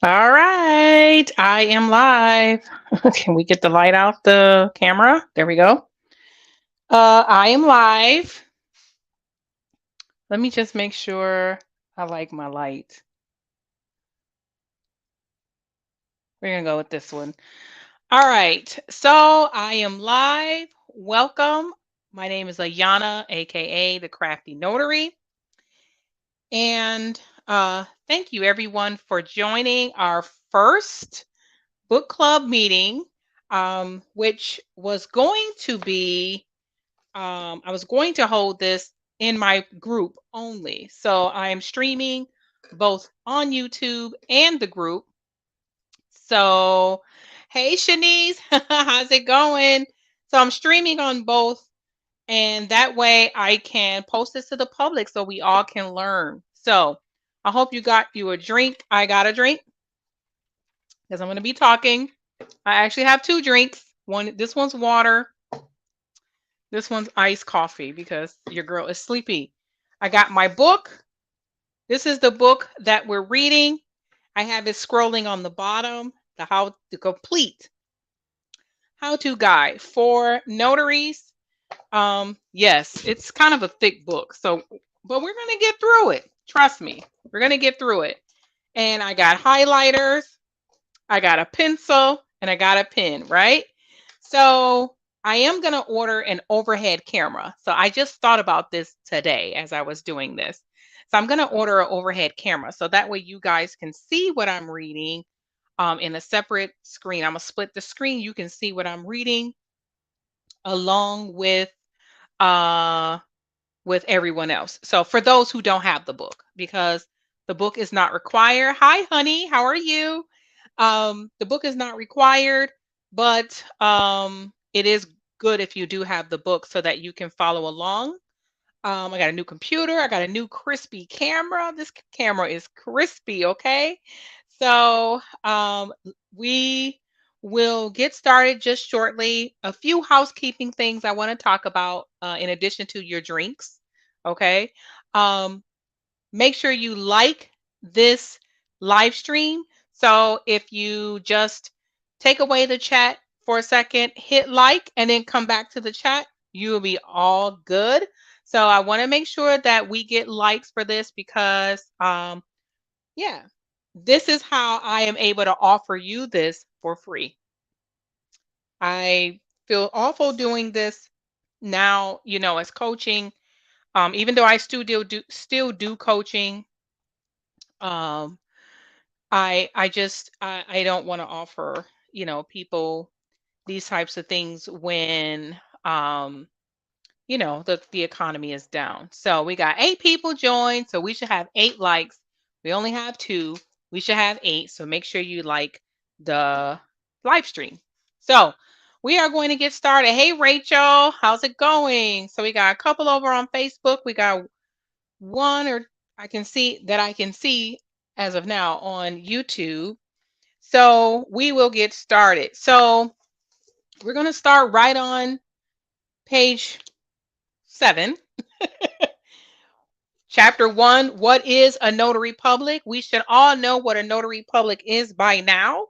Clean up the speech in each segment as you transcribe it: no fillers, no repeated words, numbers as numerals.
All right, I am live. Can we get the light out the camera? There we go. I am live. Let me just make sure I like my light. We're gonna go with this one. All right, so I am live. Welcome. My name is Ayana, aka the Crafty Notary, and thank you everyone for joining our first book club meeting, which was going to be I was going to hold this in my group only. So I am streaming both on YouTube and the group. So, hey, Shanice, how's it going? So I'm streaming on both, and that way I can post this to the public so we all can learn. So I hope you got you a drink. I got a drink because I'm going to be talking. I actually have two drinks. This one's water. This one's iced coffee because your girl is sleepy. I got my book. This is the book that we're reading. I have it scrolling on the bottom, the how to complete how-to guide for notaries. Yes, it's kind of a thick book. So, but we're going to get through it. Trust me. We're going to get through it. And I got highlighters, I got a pencil, and I got a pen, right? So I am going to order an overhead camera. So I just thought about this today as I was doing this. So I'm going to order an overhead camera. So that way you guys can see what I'm reading in a separate screen. I'm going to split the screen. You can see what I'm reading along uh, with everyone else. So for those who don't have the book, because the book is not required. Hi, honey. How are you? The book is not required, but it is good if you do have the book so that you can follow along. I got a new computer. I got a new crispy camera. This camera is crispy, okay? So we will get started just shortly. A few housekeeping things I want to talk about in addition to your drinks, okay? Um, Make sure you like this live stream. So if you just take away the chat for a second, hit like, and then come back to the chat, you will be all good. So I want to make sure that we get likes for this because, yeah, this is how I am able to offer you this for free. I feel awful doing this now, as coaching. Even though I still do coaching, um, I don't want to offer, people these types of things when the economy is down. So we got 8 people joined, so we should have 8 likes. We only have 2. We should have 8. So make sure you like the live stream. So we are going to get started. Hey Rachel, how's it going? So we got a couple over on Facebook. We got one or I can see as of now on YouTube. So we will get started. So we're going to start right on page 7. Chapter 1, what is a notary public? We should all know what a notary public is by now.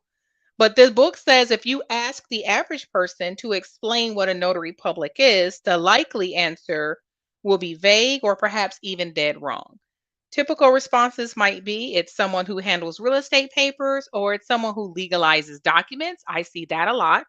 But this book says if you ask the average person to explain what a notary public is, the likely answer will be vague or perhaps even dead wrong. Typical responses might be it's someone who handles real estate papers, or it's someone who legalizes documents. I see that a lot.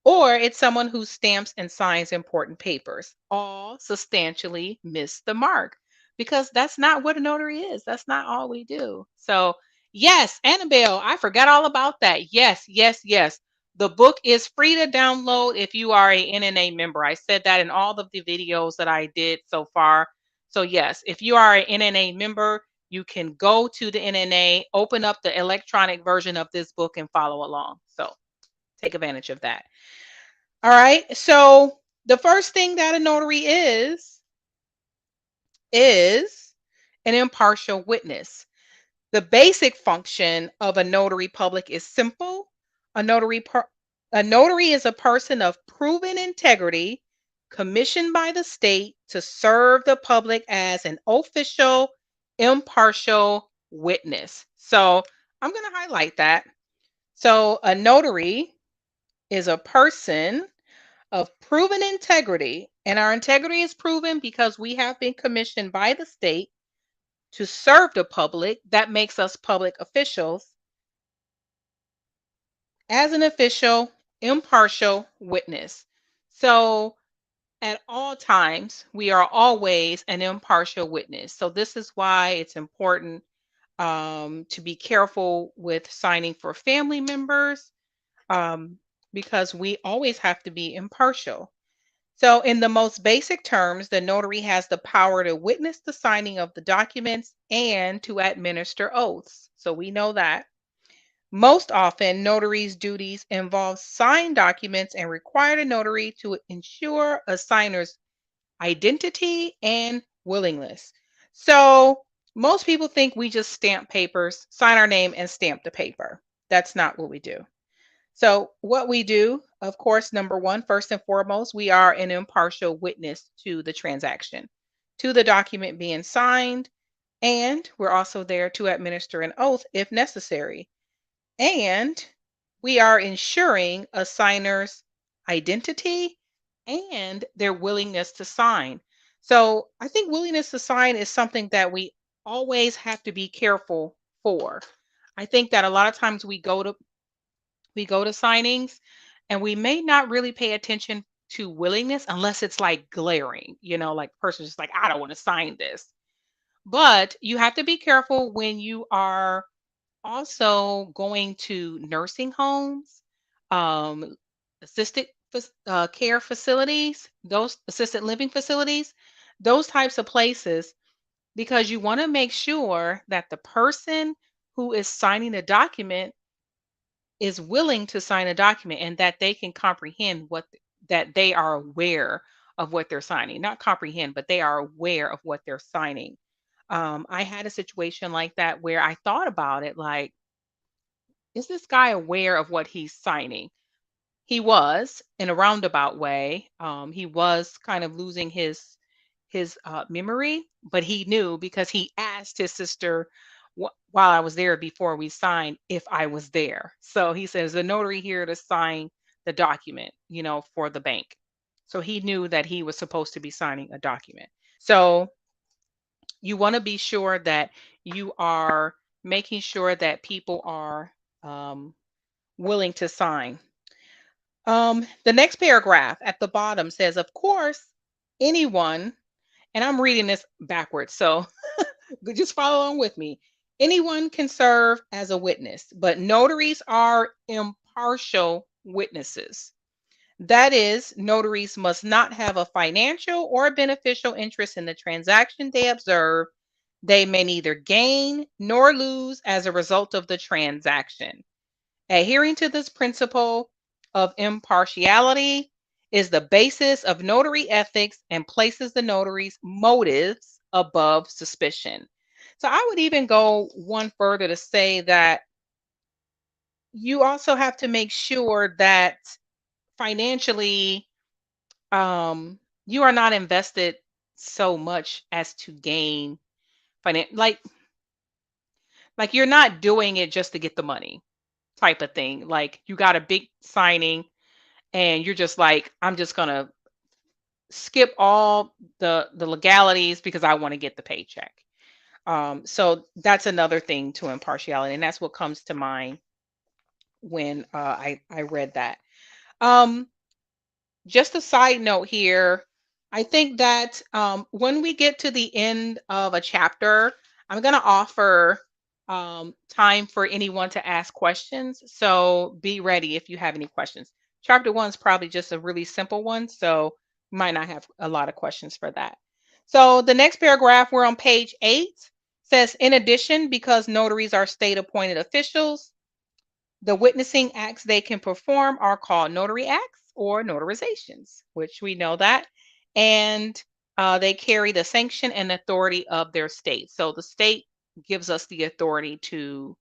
Or it's someone who stamps and signs important papers. All substantially miss the mark because that's not what a notary is. That's not all we do. So, yes, Annabelle, I forgot all about that. Yes, yes, yes. The book is free to download if you are a NNA member. I said that in all of the videos that I did so far. So, yes, if you are an NNA member, you can go to the NNA, open up the electronic version of this book, and follow along. So, take advantage of that. All right. So the first thing that a notary is an impartial witness. The basic function of a notary public is simple. A notary a notary is a person of proven integrity commissioned by the state to serve the public as an official impartial witness. So I'm going to highlight that. So, a notary is a person of proven integrity, and our integrity is proven because we have been commissioned by the state to serve the public. That makes us public officials as an official, impartial witness. So, at all times, we are always an impartial witness. So, this is why it's important to be careful with signing for family members, um, because we always have to be impartial. So, in the most basic terms, the notary has the power to witness the signing of the documents and to administer oaths. So, we know that. Most often, notaries' duties involve signed documents and require the notary to ensure a signer's identity and willingness. So, most people think we just stamp papers, sign our name, and stamp the paper. That's not what we do. So, what we do, of course, number one, first and foremost, we are an impartial witness to the transaction, to the document being signed, and we're also there to administer an oath if necessary. And we are ensuring a signer's identity and their willingness to sign. So, I think willingness to sign is something that we always have to be careful for. I think that a lot of times we go to signings and we may not really pay attention to willingness unless it's like glaring, like the person's just like, I don't want to sign this. But you have to be careful when you are also going to nursing homes, um, assisted care facilities, those assisted living facilities, those types of places, because you want to make sure that the person who is signing a document is willing to sign a document and that they can comprehend that they are aware of what they're signing. Not comprehend, but they are aware of what they're signing. I had a situation like that where I thought about it like, is this guy aware of what he's signing? He was in a roundabout way. He was kind of losing his memory, but he knew because he asked his sister while I was there before we signed if I was there. So he says the notary here to sign the document, for the bank. So he knew that he was supposed to be signing a document. So you want to be sure that you are making sure that people are um, willing to sign. The next paragraph at the bottom says, of course, anyone, and I'm reading this backwards, so just follow along with me. Anyone can serve as a witness, but notaries are impartial witnesses. That is, notaries must not have a financial or beneficial interest in the transaction they observe. They may neither gain nor lose as a result of the transaction. Adhering to this principle of impartiality is the basis of notary ethics and places the notary's motives above suspicion. So I would even go one further to say that you also have to make sure that financially, you are not invested so much as to gain like you're not doing it just to get the money type of thing. Like you got a big signing and you're just like, I'm just gonna skip all the legalities because I want to get the paycheck. So that's another thing to impartiality, and that's what comes to mind when I read that. Um, just a side note here, I think that when we get to the end of a chapter, I'm going to offer time for anyone to ask questions. So be ready if you have any questions. Chapter one is probably just a really simple one, so you might not have a lot of questions for that. So the next paragraph, we're on page 8, says, in addition, because notaries are state appointed officials, the witnessing acts they can perform are called notary acts or notarizations, which we know that. And they carry the sanction and authority of their state. So the state gives us the authority to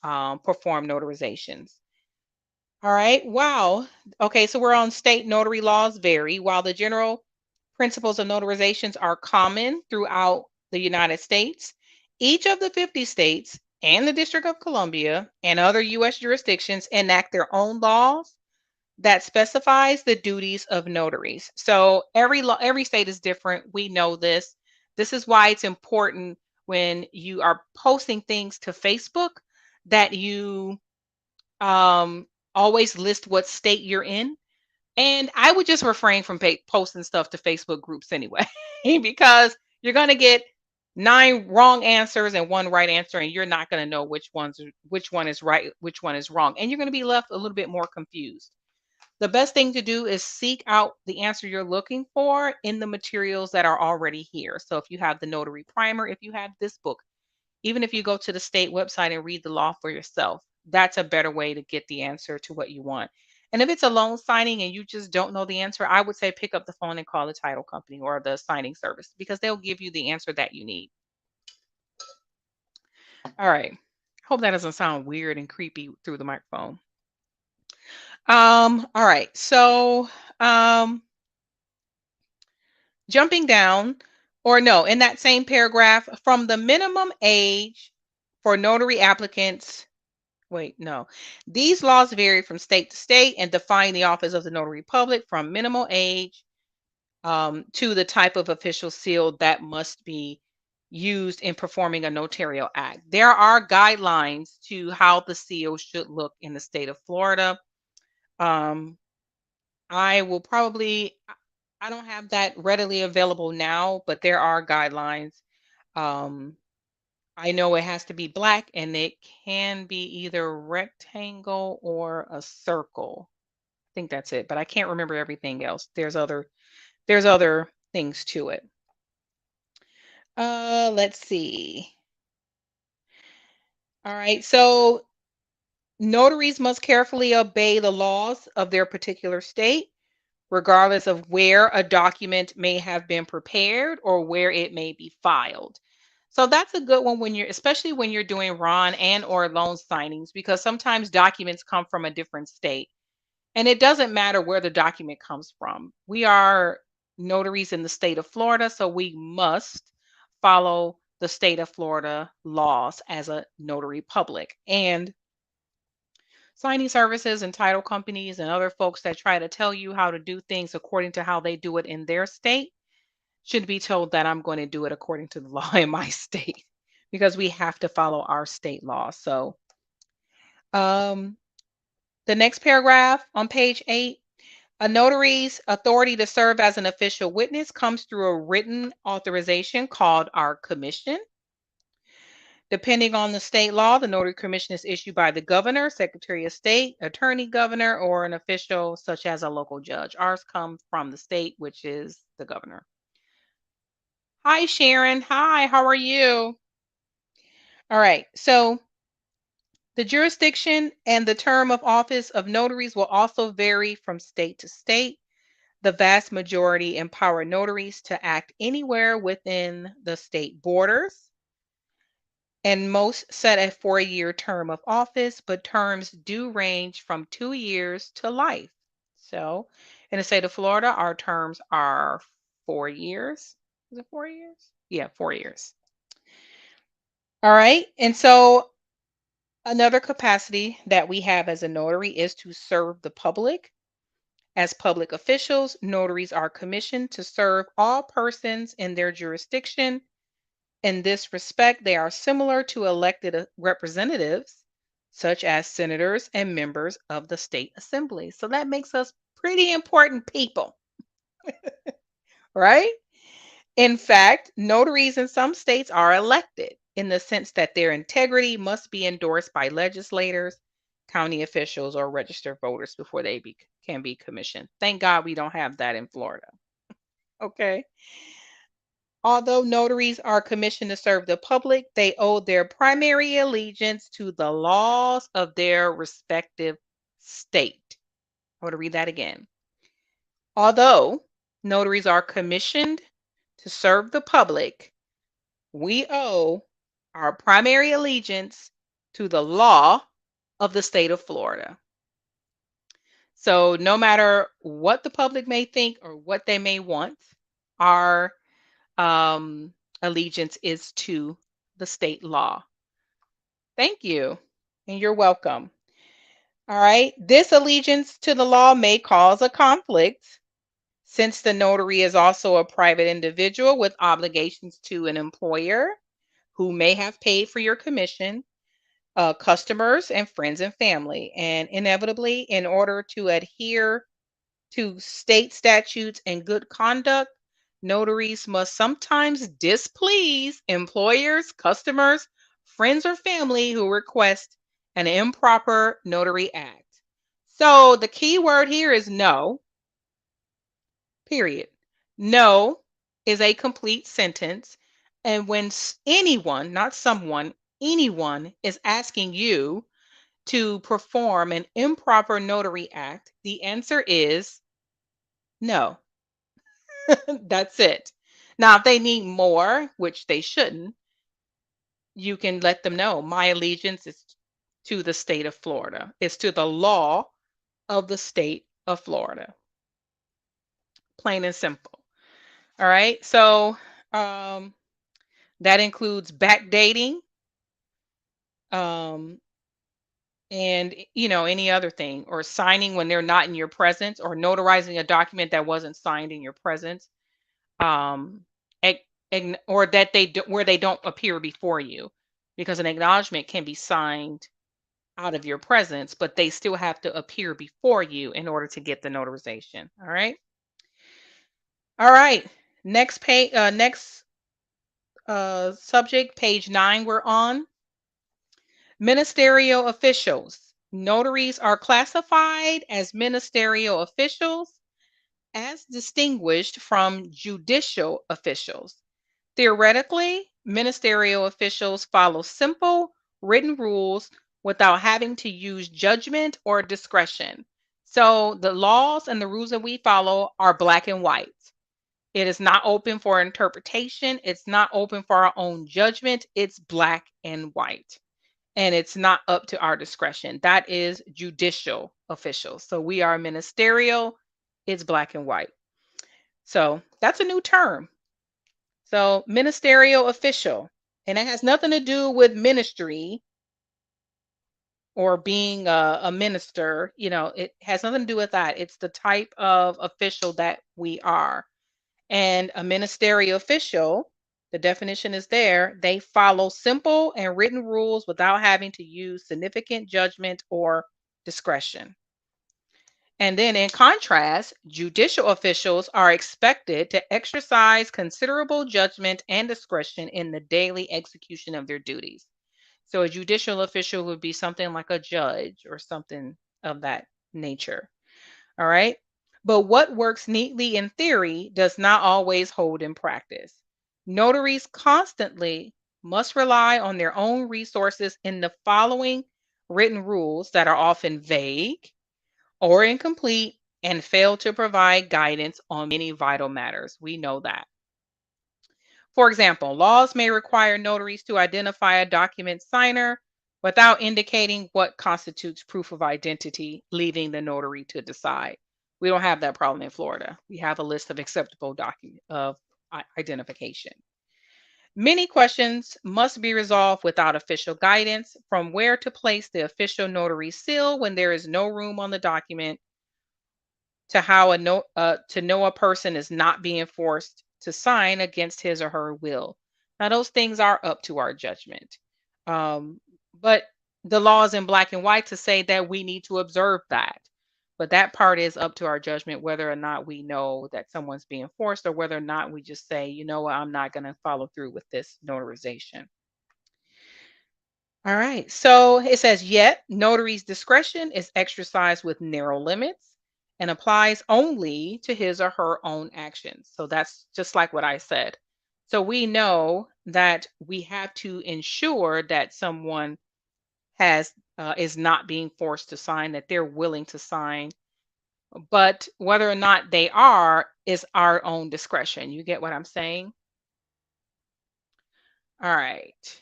perform notarizations. All right. Wow. Okay. So we're on state notary laws vary. While the general principles of notarizations are common throughout the United States, each of the 50 states and the District of Columbia and other U.S. jurisdictions enact their own laws that specifies the duties of notaries. So every law, every state is different. We know this. This is why it's important when you are posting things to Facebook that you always list what state you're in. And I would just refrain from posting stuff to Facebook groups anyway, because you're going to get 9 wrong answers and 1 right answer, and you're not going to know which one is right, which one is wrong, and you're going to be left a little bit more confused. The best thing to do is seek out the answer you're looking for in the materials that are already here. So if you have the notary primer, if you have this book, even if you go to the state website and read the law for yourself, that's a better way to get the answer to what you want. And if it's a loan signing and you just don't know the answer, I would say pick up the phone and call the title company or the signing service, because they'll give you the answer that you need. All right. Hope that doesn't sound weird and creepy through the microphone. All right. So, jumping down, or no, in that same paragraph, from the minimum age for notary applicants. Wait, no. These laws vary from state to state and define the office of the notary public from minimal age to the type of official seal that must be used in performing a notarial act. There are guidelines to how the seal should look in the state of Florida. I will probably, I don't have that readily available now, but there are guidelines. Um, I know it has to be black and it can be either rectangle or a circle. I think that's it, but I can't remember everything else. There's other things to it. Let's see. All right. So notaries must carefully obey the laws of their particular state, regardless of where a document may have been prepared or where it may be filed. So that's a good one when you're, especially when you're doing RON and or loan signings, because sometimes documents come from a different state. And it doesn't matter where the document comes from. We are notaries in the state of Florida, so we must follow the state of Florida laws as a notary public. And signing services and title companies and other folks that try to tell you how to do things according to how they do it in their state should be told that I'm going to do it according to the law in my state, because we have to follow our state law. So um, the next paragraph on page 8, a notary's authority to serve as an official witness comes through a written authorization called our commission. Depending on the state law, the notary commission is issued by the governor, secretary of state, attorney governor, or an official such as a local judge. Ours comes from the state, which is the governor. Hi, Sharon. Hi, how are you? All right. So the jurisdiction and the term of office of notaries will also vary from state to state. The vast majority empower notaries to act anywhere within the state borders, and most set a 4-year term of office, but terms do range from 2 years to life. So in the state of Florida, our terms are 4 years. Is it 4 years? Yeah, 4 years. All right. And so another capacity that we have as a notary is to serve the public. As public officials, notaries are commissioned to serve all persons in their jurisdiction. In this respect, they are similar to elected representatives, such as senators and members of the state assembly. So that makes us pretty important people, right? In fact, notaries in some states are elected in the sense that their integrity must be endorsed by legislators, county officials, or registered voters before they can be commissioned. Thank God we don't have that in Florida. Okay. Although notaries are commissioned to serve the public, they owe their primary allegiance to the laws of their respective state. I want to read that again. Although notaries are commissioned to serve the public, we owe our primary allegiance to the law of the state of Florida. So no matter what the public may think or what they may want, our allegiance is to the state law. Thank you. And you're welcome. All right. This allegiance to the law may cause a conflict since the notary is also a private individual with obligations to an employer who may have paid for your commission, customers, and friends and family. And inevitably, in order to adhere to state statutes and good conduct, notaries must sometimes displease employers, customers, friends, or family who request an improper notary act. So the key word here is no, period. No is a complete sentence. And when anyone, not someone, anyone is asking you to perform an improper notary act, the answer is no. That's it. Now, if they need more, which they shouldn't, you can let them know my allegiance is to the state of Florida. It's to the law of the state of Florida. Plain and simple. All right. So um, that includes backdating, um, and any other thing, or signing when they're not in your presence, or notarizing a document that wasn't signed in your presence. um, or that where they don't appear before you, because an acknowledgement can be signed out of your presence, but they still have to appear before you in order to get the notarization. All right. Next page, next subject, page 9. We're on ministerial officials. Notaries are classified as ministerial officials as distinguished from judicial officials. Theoretically, ministerial officials follow simple written rules without having to use judgment or discretion. So the laws and the rules that we follow are black and white. It is not open for interpretation. It's not open for our own judgment. It's black and white. And it's not up to our discretion. That is judicial officials. So we are ministerial. It's black and white. So that's a new term. So ministerial official, and it has nothing to do with ministry or being a minister. It has nothing to do with that. It's the type of official that we are. And a ministerial official, the definition is there, they follow simple and written rules without having to use significant judgment or discretion. And then, in contrast, judicial officials are expected to exercise considerable judgment and discretion in the daily execution of their duties. So, a judicial official would be something like a judge or something of that nature. All right. But what works neatly in theory does not always hold in practice. Notaries constantly must rely on their own resources in the following written rules that are often vague or incomplete and fail to provide guidance on many vital matters. We know that. For example, laws may require notaries to identify a document signer without indicating what constitutes proof of identity, leaving the notary to decide. We don't have that problem in Florida. We have a list of acceptable document of identification. Many questions must be resolved without official guidance, from where to place the official notary seal when there is no room on the document, to how to know a person is not being forced to sign against his or her will. Now, those things are up to our judgment, but the law is in black and white to say that we need to observe that. But that part is up to our judgment, whether or not we know that someone's being forced, or whether or not we just say, you know what, I'm not going to follow through with this notarization. All right. So it says, yet notary's discretion is exercised with narrow limits and applies only to his or her own actions. So that's just like what I said. So we know that we have to ensure that someone has is not being forced to sign, that they're willing to sign. But whether or not they are is our own discretion. You get what I'm saying? All right.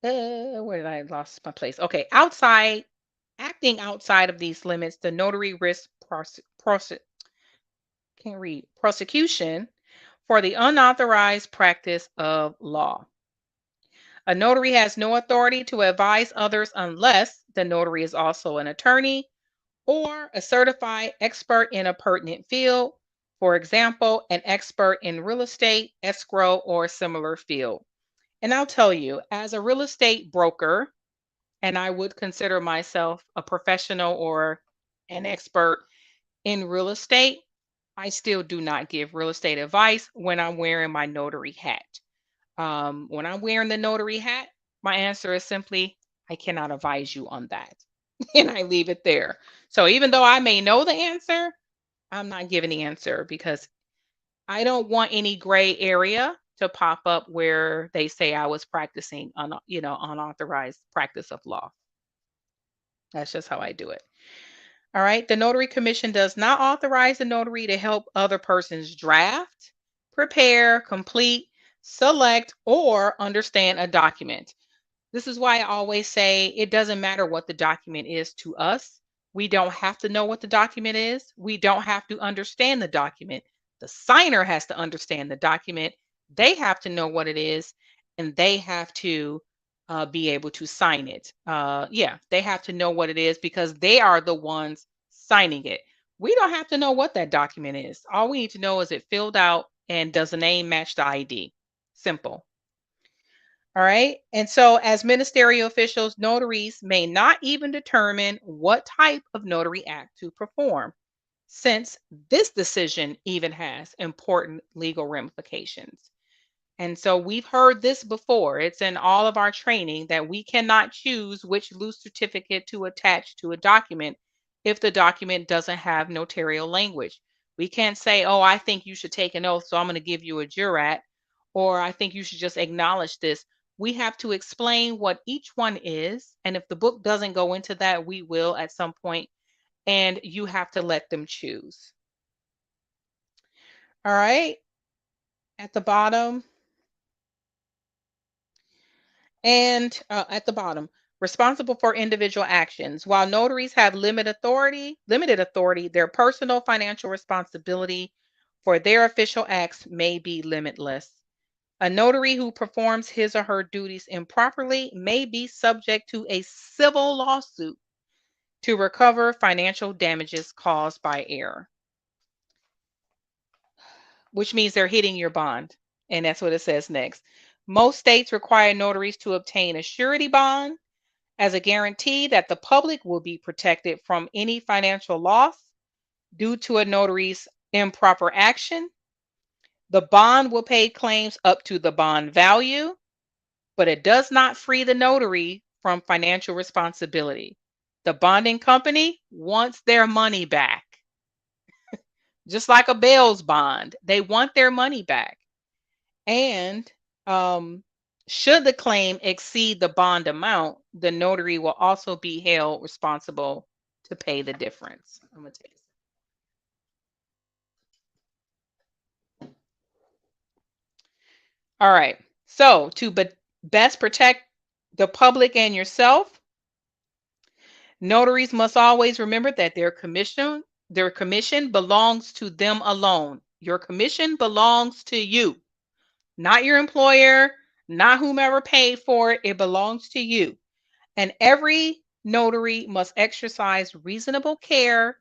Where did I lost my place? Okay, acting outside of these limits, the notary risks can't read prosecution for the unauthorized practice of law. A notary has no authority to advise others unless the notary is also an attorney or a certified expert in a pertinent field. For example, an expert in real estate, escrow, or similar field. And I'll tell you, as a real estate broker, and I would consider myself a professional or an expert in real estate, I still do not give real estate advice when I'm wearing my notary hat. When I'm wearing the notary hat, my answer is simply, I cannot advise you on that. And I leave it there. So even though I may know the answer, I'm not giving the answer because I don't want any gray area to pop up where they say I was practicing unauthorized practice of law. That's just how I do it. All right. The Notary Commission does not authorize the notary to help other persons draft, prepare, complete, select, or understand a document. This is why I always say it doesn't matter what the document is to us. We don't have to know what the document is. We don't have to understand the document. The signer has to understand the document. They have to know what it is, and they have to be able to sign it. Yeah, they have to know what it is because they are the ones signing it. We don't have to know what that document is. All we need to know is it filled out and does the name match the ID. Simple. All right. And so, as ministerial officials, notaries may not even determine what type of notary act to perform, since this decision even has important legal ramifications. And so, we've heard this before. It's in all of our training that we cannot choose which loose certificate to attach to a document if the document doesn't have notarial language. We can't say, oh, I think you should take an oath, so I'm going to give you a jurat, or I think you should just acknowledge this. We have to explain what each one is. And if the book doesn't go into that, we will at some point, and you have to let them choose. All right. At the bottom, at the bottom, responsible for individual actions. While notaries have limited authority, their personal financial responsibility for their official acts may be limitless. A notary who performs his or her duties improperly may be subject to a civil lawsuit to recover financial damages caused by error, which means they're hitting your bond. And that's what it says next. Most states require notaries to obtain a surety bond as a guarantee that the public will be protected from any financial loss due to a notary's improper action. The bond will pay claims up to the bond value, but it does not free the notary from financial responsibility. The bonding company wants their money back, just like a bail's bond. They want their money back. And should the claim exceed the bond amount, the notary will also be held responsible to pay the difference. I'm going to take this. All right. So to best protect the public and yourself, notaries must always remember that their commission belongs to them alone. Your commission belongs to you, not your employer, not whomever paid for it. It belongs to you. And every notary must exercise reasonable care,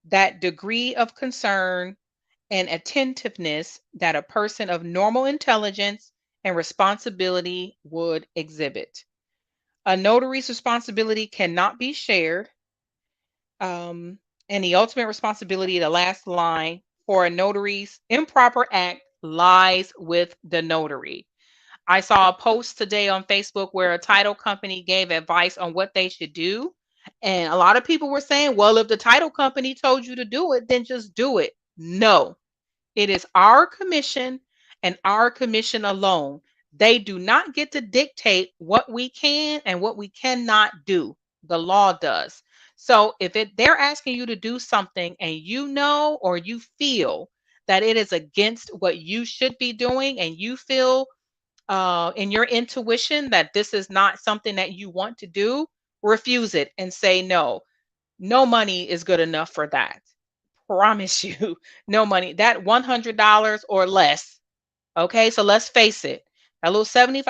that degree of concern and attentiveness that a person of normal intelligence and responsibility would exhibit. A notary's responsibility cannot be shared. And the ultimate responsibility, the last line, for a notary's improper act lies with the notary. I saw a post today on Facebook where a title company gave advice on what they should do. And a lot of people were saying, well, if the title company told you to do it, then just do it. No, it is our commission and our commission alone. They do not get to dictate what we can and what we cannot do. The law does. So if they're asking you to do something and you know or you feel that it is against what you should be doing and you feel in your intuition that this is not something that you want to do, refuse it and say no. No money is good enough for that. Promise you, no money. That $100 or less. Okay, so let's face it. A little $75,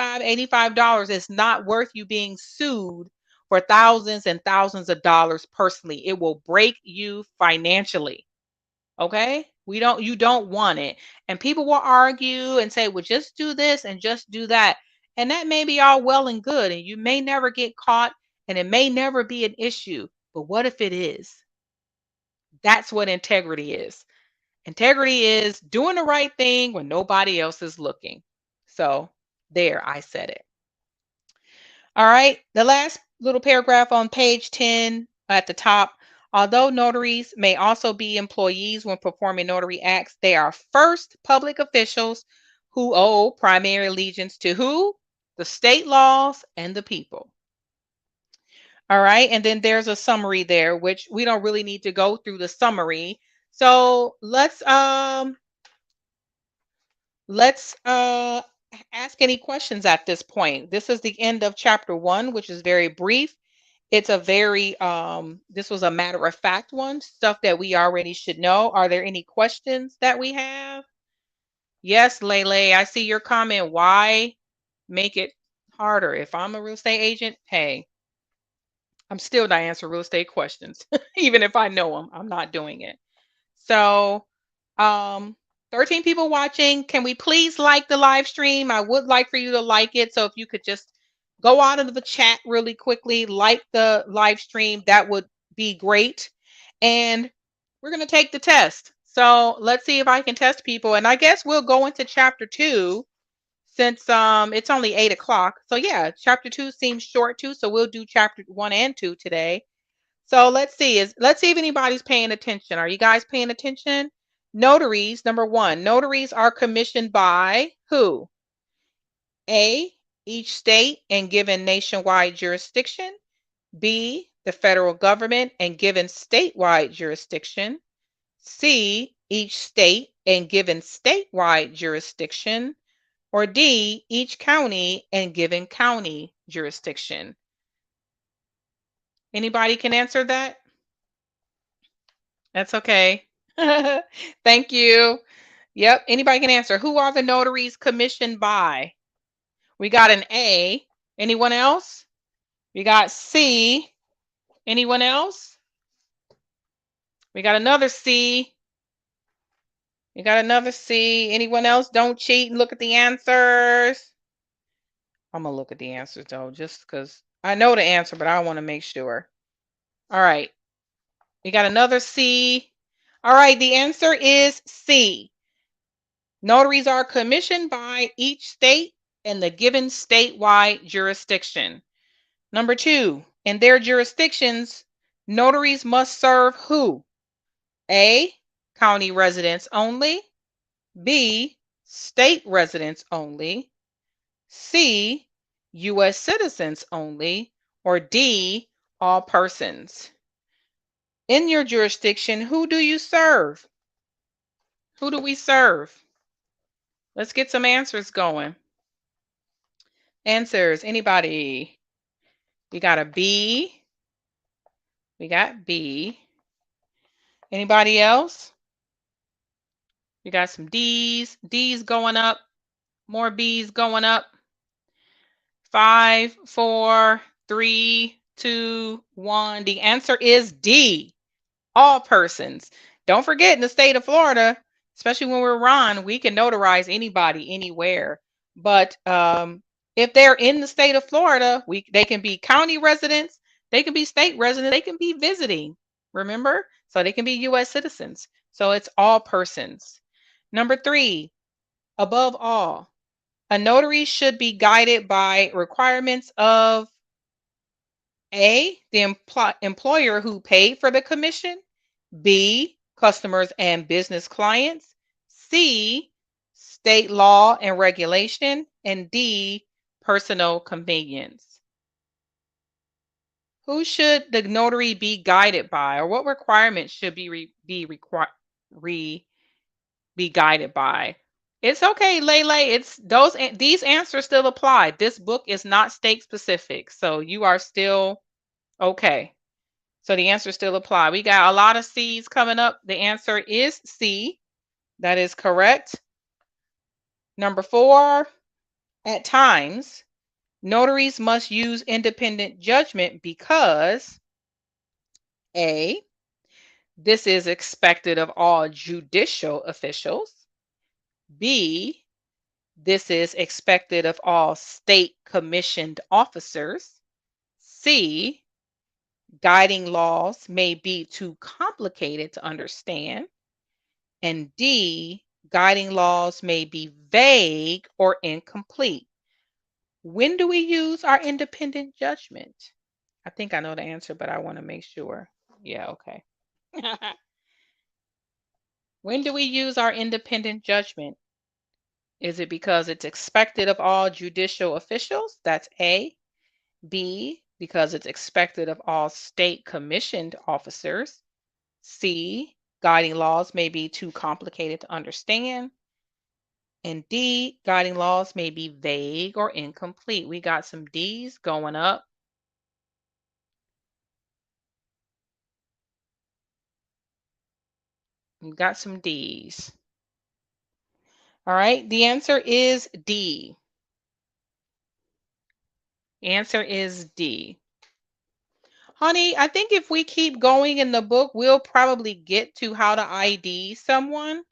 $85 is not worth you being sued for thousands and thousands of dollars personally. It will break you financially. Okay? You don't want it. And people will argue and say, well, just do this and just do that. And that may be all well and good. And you may never get caught and it may never be an issue. But what if it is? That's what integrity is. Integrity is doing the right thing when nobody else is looking. So there, I said it. All right. The last little paragraph on page 10 at the top. Although notaries may also be employees when performing notary acts, they are first public officials who owe primary allegiance to who? The state laws and the people. All right. And then there's a summary there, which we don't really need to go through the summary. So let's ask any questions at this point. This is the end of chapter 1, which is very brief. It's a very this was a matter of fact one, stuff that we already should know. Are there any questions that we have? Yes, Lele, I see your comment. Why make it harder? If I'm a real estate agent, hey, I'm still not answering real estate questions. Even if I know them, I'm not doing it. So 13 people watching. Can we please like the live stream? I would like for you to like it. So if you could just go out of the chat really quickly, like the live stream, that would be great. And we're going to take the test. So let's see if I can test people. And I guess we'll go into chapter 2 since it's only 8 o'clock. So yeah, chapter 2 seems short too. So we'll do chapter 1 and 2 today. So let's see if anybody's paying attention. Are you guys paying attention? Notaries, number 1, notaries are commissioned by who? A, each state and given nationwide jurisdiction. B, the federal government and given statewide jurisdiction. C, each state and given statewide jurisdiction. Or D, each county and given county jurisdiction. Anybody can answer that? That's okay. Thank you. Yep, anybody can answer. Who are the notaries commissioned by? We got an A. Anyone else? We got C. Anyone else? We got another C. We got another C. Anyone else? Don't cheat and look at the answers. I'm going to look at the answers though, just because I know the answer, but I want to make sure. All right. We got another C. All right, the answer is C. Notaries are commissioned by each state and the given statewide jurisdiction. Number 2, in their jurisdictions, notaries must serve who? A, county residents only. B, state residents only. C, U.S. citizens only. Or D, all persons. In your jurisdiction, who do you serve? Who do we serve? Let's get some answers going. Answers, anybody? We got a B. We got B. Anybody else? We got some D's. D's going up. More B's going up. 5, 4, 3, 2, 1. The answer is D. All persons. Don't forget, in the state of Florida, especially when we're Ron, we can notarize anybody anywhere. But if they're in the state of Florida, they can be county residents, they can be state residents, they can be visiting. Remember? So they can be U.S. citizens. So it's all persons. Number 3, above all, a notary should be guided by requirements of A, the employer who paid for the commission. B, customers and business clients. C, state law and regulation. And D, personal convenience. Who should the notary be guided by, or what requirements should be guided by? It's okay, Lele. These answers still apply. This book is not state specific, so you are still okay. So the answers still apply. We got a lot of C's coming up. The answer is C. That is correct. Number 4, At times, notaries must use independent judgment because A, this is expected of all judicial officials. B, this is expected of all state commissioned officers. C, guiding laws may be too complicated to understand. And D, guiding laws may be vague or incomplete. When do we use our independent judgment? I think I know the answer, but I want to make sure. Yeah, okay. When do we use our independent judgment? Is it because it's expected of all judicial officials? That's A. B, because it's expected of all state commissioned officers. C, guiding laws may be too complicated to understand. And D, guiding laws may be vague or incomplete. We got some D's going up. We got some D's. All right, the answer is D. The answer is D. Honey, I think if we keep going in the book, we'll probably get to how to ID someone.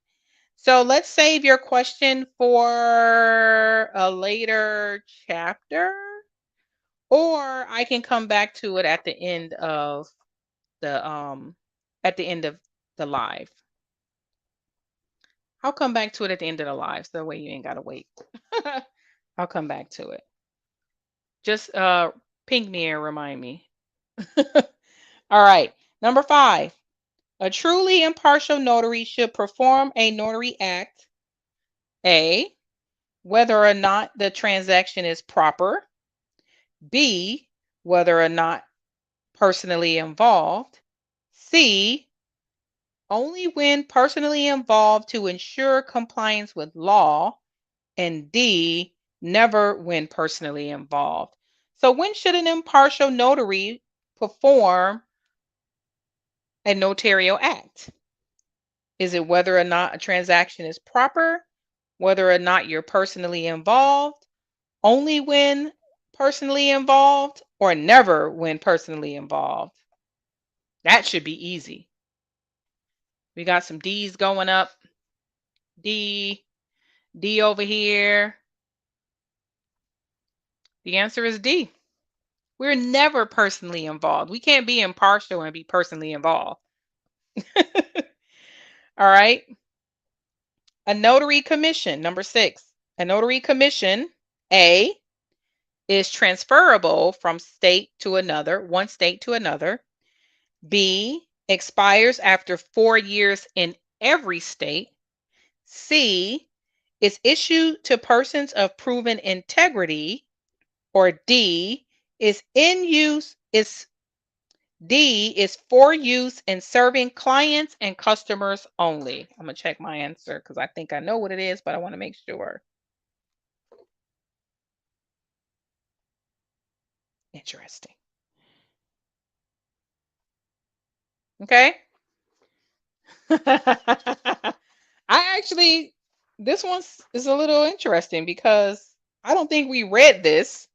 So let's save your question for a later chapter, or I can come back to it at the end of the live. I'll come back to it at the end of the live, so that way you ain't gotta wait. I'll come back to it. Just ping me and remind me. All right. Number 5. A truly impartial notary should perform a notary act. A, whether or not the transaction is proper. B, whether or not personally involved. C, only when personally involved to ensure compliance with law. And D, never when personally involved. So when should an impartial notary perform a notarial act? Is it whether or not a transaction is proper, whether or not you're personally involved, only when personally involved, or never when personally involved? That should be easy. We got some D's going up. D over here. The answer is D. We're never personally involved. We can't be impartial and be personally involved. All right. A notary commission, number 6. A notary commission, A, is transferable from state to another, one state to another. B, expires after 4 years in every state. C, is issued to persons of proven integrity. Or D, is for use in serving clients and customers only. I'm going to check my answer because I think I know what it is, but I want to make sure. Interesting. Okay. I actually, this one is a little interesting because I don't think we read this.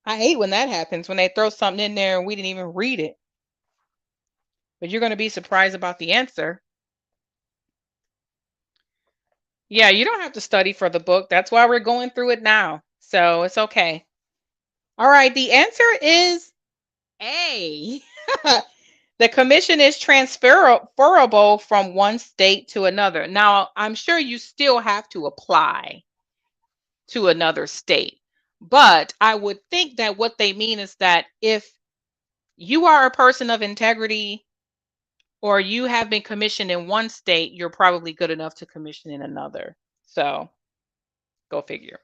I hate when that happens, when they throw something in there and we didn't even read it. But you're going to be surprised about the answer. Yeah, you don't have to study for the book. That's why we're going through it now. So it's okay. All right, the answer is A. The commission is transferable from one state to another. Now, I'm sure you still have to apply to another state, but I would think that what they mean is that if you are a person of integrity or you have been commissioned in one state, you're probably good enough to commission in another. So go figure.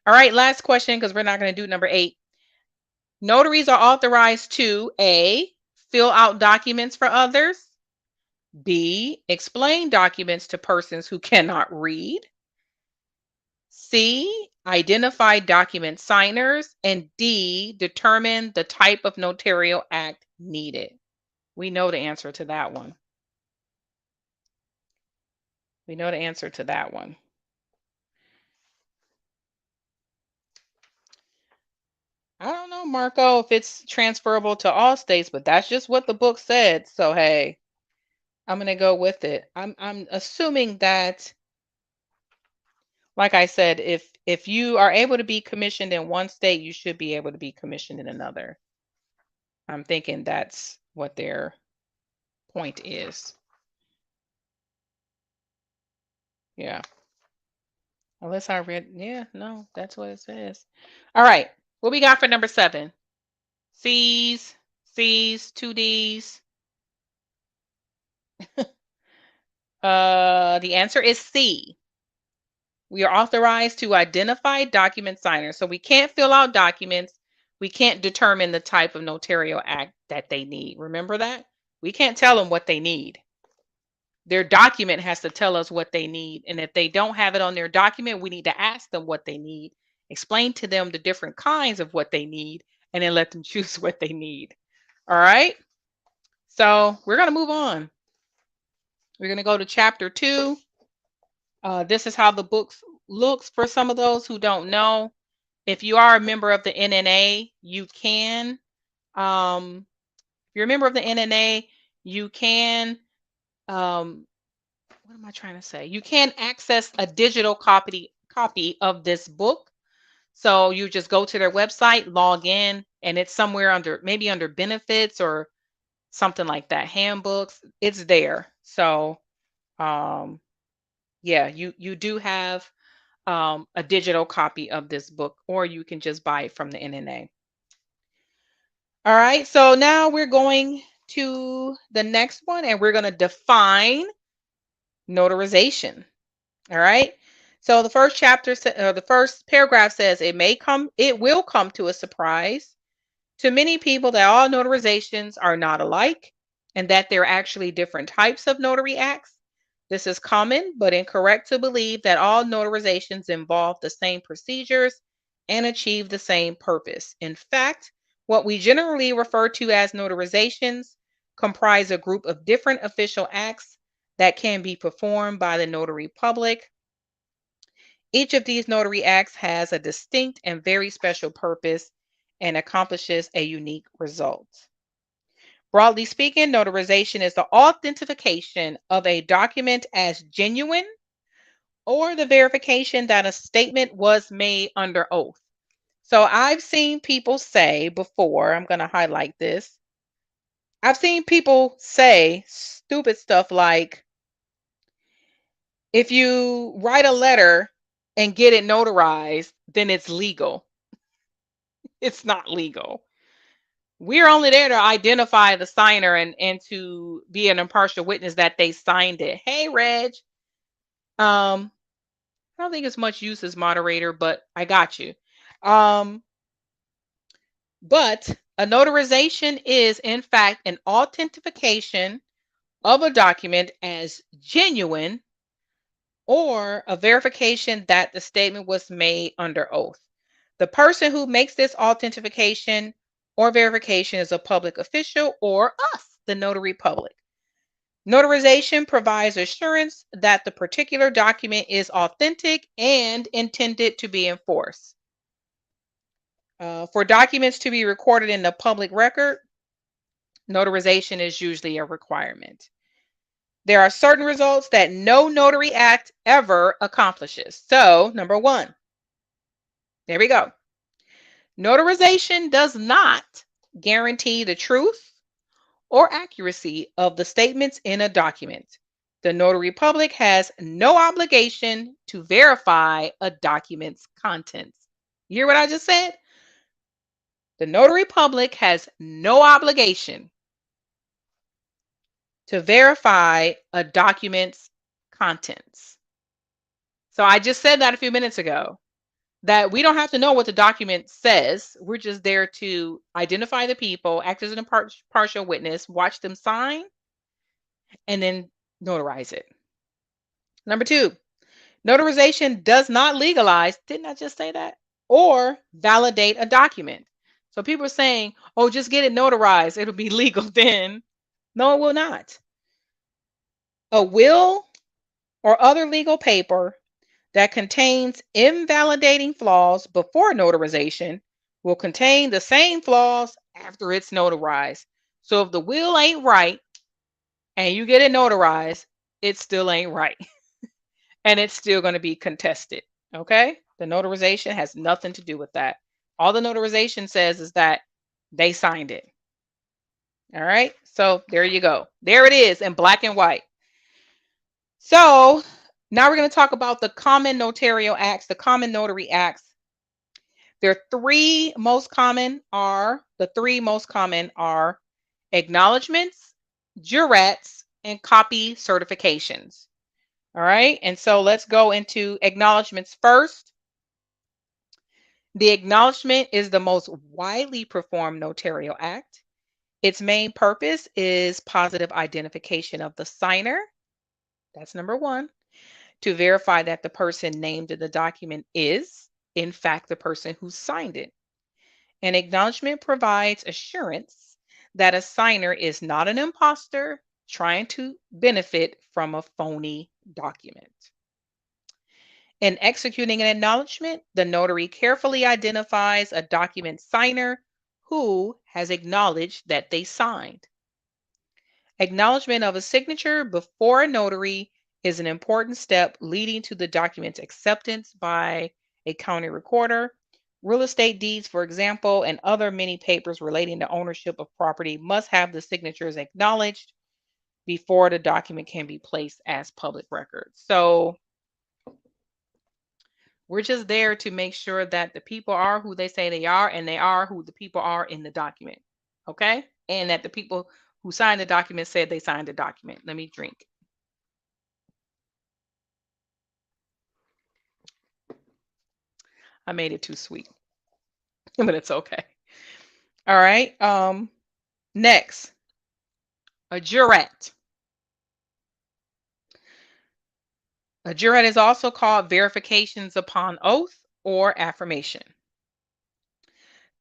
All right, last question because we're not going to do number 8. Notaries are authorized to A, fill out documents for others. B, explain documents to persons who cannot read. C, identify document signers. And D, determine the type of notarial act needed. We know the answer to that one. We know the answer to that one. Marco, if it's transferable to all states, but that's just what the book said. So hey, I'm gonna go with it. I'm assuming that, like I said, if you are able to be commissioned in one state, you should be able to be commissioned in another. I'm thinking that's what their point is. Yeah. Unless I read, yeah, no, that's what it says. All right. What we got for number 7? C's, C's, 2D's. The answer is C. We are authorized to identify document signers. So we can't fill out documents. We can't determine the type of notarial act that they need. Remember that? We can't tell them what they need. Their document has to tell us what they need. And if they don't have it on their document, we need to ask them what they need, explain to them the different kinds of what they need, and then let them choose what they need. All right. So we're going to move on. We're going to go to chapter 2. This is how the book looks for some of those who don't know. If you are a member of the NNA, you can. If you're a member of the NNA, you can. What am I trying to say? You can access a digital copy of this book. So you just go to their website, log in, and it's somewhere under, maybe under benefits or something like that. Handbooks, it's there. So yeah, you do have a digital copy of this book, or you can just buy it from the NNA. All right, so now we're going to the next one, and we're going to define notarization. All right. So the first chapter, the first paragraph says, it will come to a surprise to many people that all notarizations are not alike and that there are actually different types of notary acts. This is common but incorrect to believe that all notarizations involve the same procedures and achieve the same purpose. In fact, what we generally refer to as notarizations comprise a group of different official acts that can be performed by the notary public. Each of these notary acts has a distinct and very special purpose and accomplishes a unique result. Broadly speaking, notarization is the authentication of a document as genuine or the verification that a statement was made under oath. So I've seen people say before, I'm going to highlight this. I've seen people say stupid stuff like, if you write a letter and get it notarized, then it's legal. It's not legal. We're only there to identify the signer and to be an impartial witness that they signed it. Hey, Reg. I don't think it's much use as moderator, but I got you. But a notarization is, in fact, an authentication of a document as genuine or a verification that the statement was made under oath. The person who makes this authentication or verification is a public official or us, the notary public. Notarization provides assurance that the particular document is authentic and intended to be enforced. For documents to be recorded in the public record, notarization is usually a requirement. There are certain results that no notary act ever accomplishes. So, number 1, there we go. Notarization does not guarantee the truth or accuracy of the statements in a document. The notary public has no obligation to verify a document's contents. You hear what I just said? The notary public has no obligation to verify a document's contents. So I just said that a few minutes ago, that we don't have to know what the document says. We're just there to identify the people, act as an impartial witness, watch them sign, and then notarize it. Number 2, notarization does not legalize, didn't I just say that? Or validate a document. So people are saying, oh, just get it notarized, it'll be legal then. No, it will not. A will or other legal paper that contains invalidating flaws before notarization will contain the same flaws after it's notarized. So if the will ain't right and you get it notarized, it still ain't right. And it's still going to be contested. Okay? The notarization has nothing to do with that. All the notarization says is that they signed it. All right? So there you go. There it is in black and white. So now we're going to talk about the common notarial acts, the common notary acts. The three most common are acknowledgments, jurats, and copy certifications. All right. And so let's go into acknowledgments first. The acknowledgment is the most widely performed notarial act. Its main purpose is positive identification of the signer. That's number one. To verify that the person named in the document is, in fact, the person who signed it. An acknowledgement provides assurance that a signer is not an imposter trying to benefit from a phony document. In executing an acknowledgement, the notary carefully identifies a document signer who has acknowledged that they signed. Acknowledgement of a signature before a notary is an important step leading to the document's acceptance by a county recorder. Real estate deeds, for example, and other many papers relating to ownership of property must have the signatures acknowledged before the document can be placed as public record. So we're just there to make sure that the people are who they say they are, and they are who the people are in the document. Okay? And that the people who signed the document said they signed the document. Let me drink. I made it too sweet, but it's okay. All right. Next, a jurat. A jurat is also called verifications upon oath or affirmation.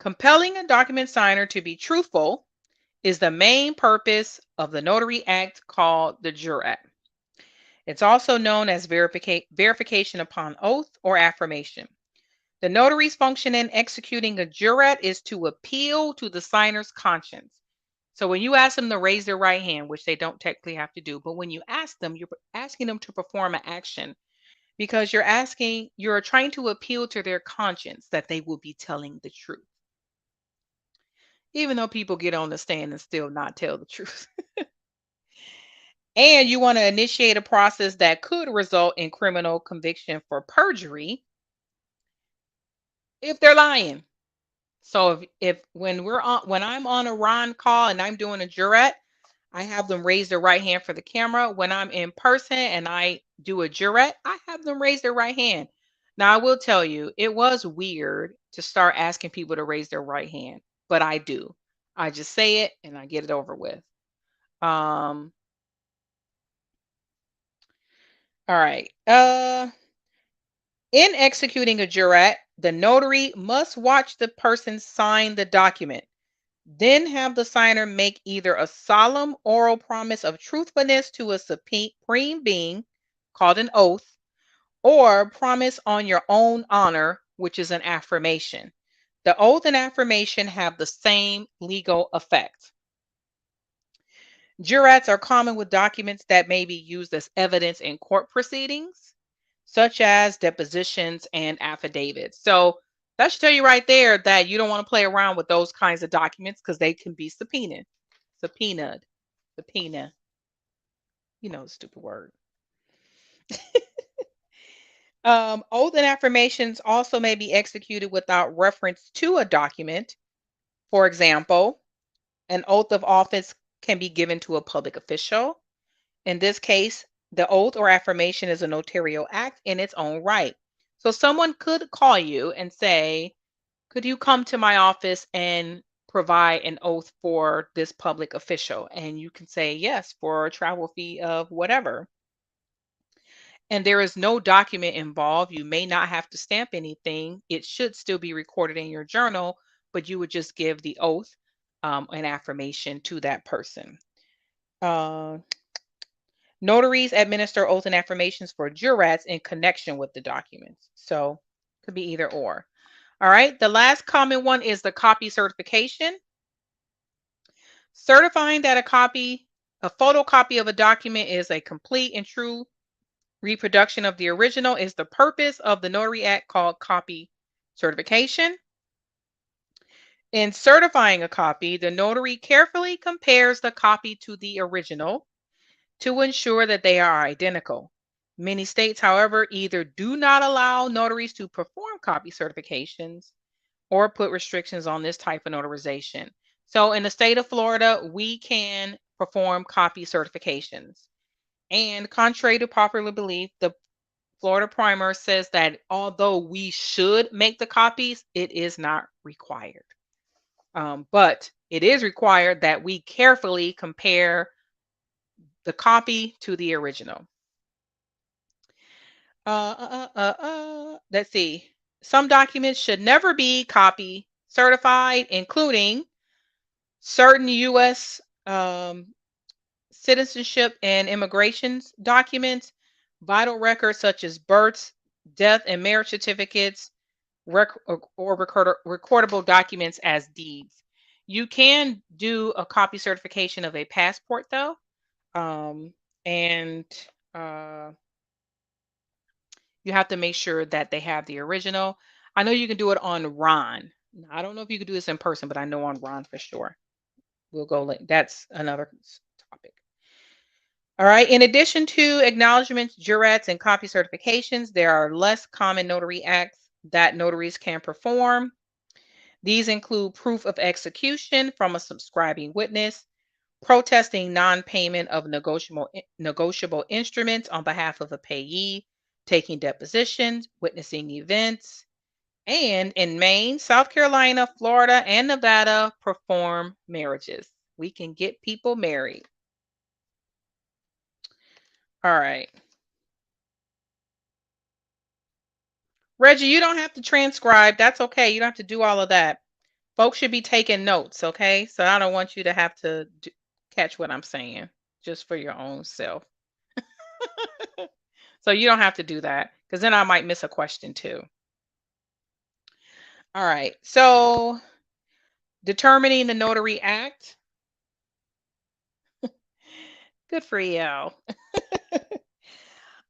Compelling a document signer to be truthful is the main purpose of the Notary Act called the jurat. It's also known as verification upon oath or affirmation. The notary's function in executing a jurat is to appeal to the signer's conscience. So when you ask them to raise their right hand, which they don't technically have to do, but when you ask them, you're asking them to perform an action because you're trying to appeal to their conscience that they will be telling the truth. Even though people get on the stand and still not tell the truth. And you want to initiate a process that could result in criminal conviction for perjury if they're lying. So if when I'm on a Ron call and I'm doing a jurat, I have them raise their right hand for the camera. When I'm in person and I do a jurat, I have them raise their right hand. Now I will tell you, it was weird to start asking people to raise their right hand, but I do. I just say it and I get it over with. All right. In executing a jurat, the notary must watch the person sign the document. Then have the signer make either a solemn oral promise of truthfulness to a supreme being, called an oath, or promise on your own honor, which is an affirmation. The oath and affirmation have the same legal effect. Jurats are common with documents that may be used as evidence in court proceedings, such as depositions and affidavits. So that should tell you right there that you don't want to play around with those kinds of documents because they can be subpoenaed. Subpoena. You know the stupid word. Oath and affirmations also may be executed without reference to a document. For example, an oath of office can be given to a public official. In this case, the oath or affirmation is a notarial act in its own right. So someone could call you and say, could you come to my office and provide an oath for this public official? And you can say yes for a travel fee of whatever. And there is no document involved. You may not have to stamp anything. It should still be recorded in your journal, but you would just give the oath, an affirmation to that person. Uh, Notaries administer oath and affirmations for jurats in connection with the documents. So could be either or. All right. The last common one is the copy certification. Certifying that a photocopy of a document is a complete and true reproduction of the original is the purpose of the Notary Act called copy certification. In certifying a copy, the notary carefully compares the copy to the original to ensure that they are identical. Many states, however, either do not allow notaries to perform copy certifications or put restrictions on this type of notarization. So in the state of Florida, we can perform copy certifications. And contrary to popular belief, the Florida Primer says that although we should make the copies, it is not required. But it is required that we carefully compare the copy to the original. Let's see. Some documents should never be copy certified, including certain U.S. Citizenship and immigration documents, vital records such as births, death, and marriage certificates, recordable documents as deeds. You can do a copy certification of a passport, though, and you have to make sure that they have the original. I know you can do it on Ron. I don't know if you could do this in person, but I know on Ron for sure. We'll go. That's another topic. All right. In addition to acknowledgments, jurats, and copy certifications, there are less common notary acts that notaries can perform. These include proof of execution from a subscribing witness, protesting non-payment of negotiable instruments on behalf of a payee, taking depositions, witnessing events, and in Maine, South Carolina, Florida, and Nevada, perform marriages. We can get people married. All right. Reggie, you don't have to transcribe. That's okay. You don't have to do all of that. Folks should be taking notes, okay? So I don't want you to have to catch what I'm saying just for your own self. So you don't have to do that because then I might miss a question too. All right. So determining the Notary Act. Good for you.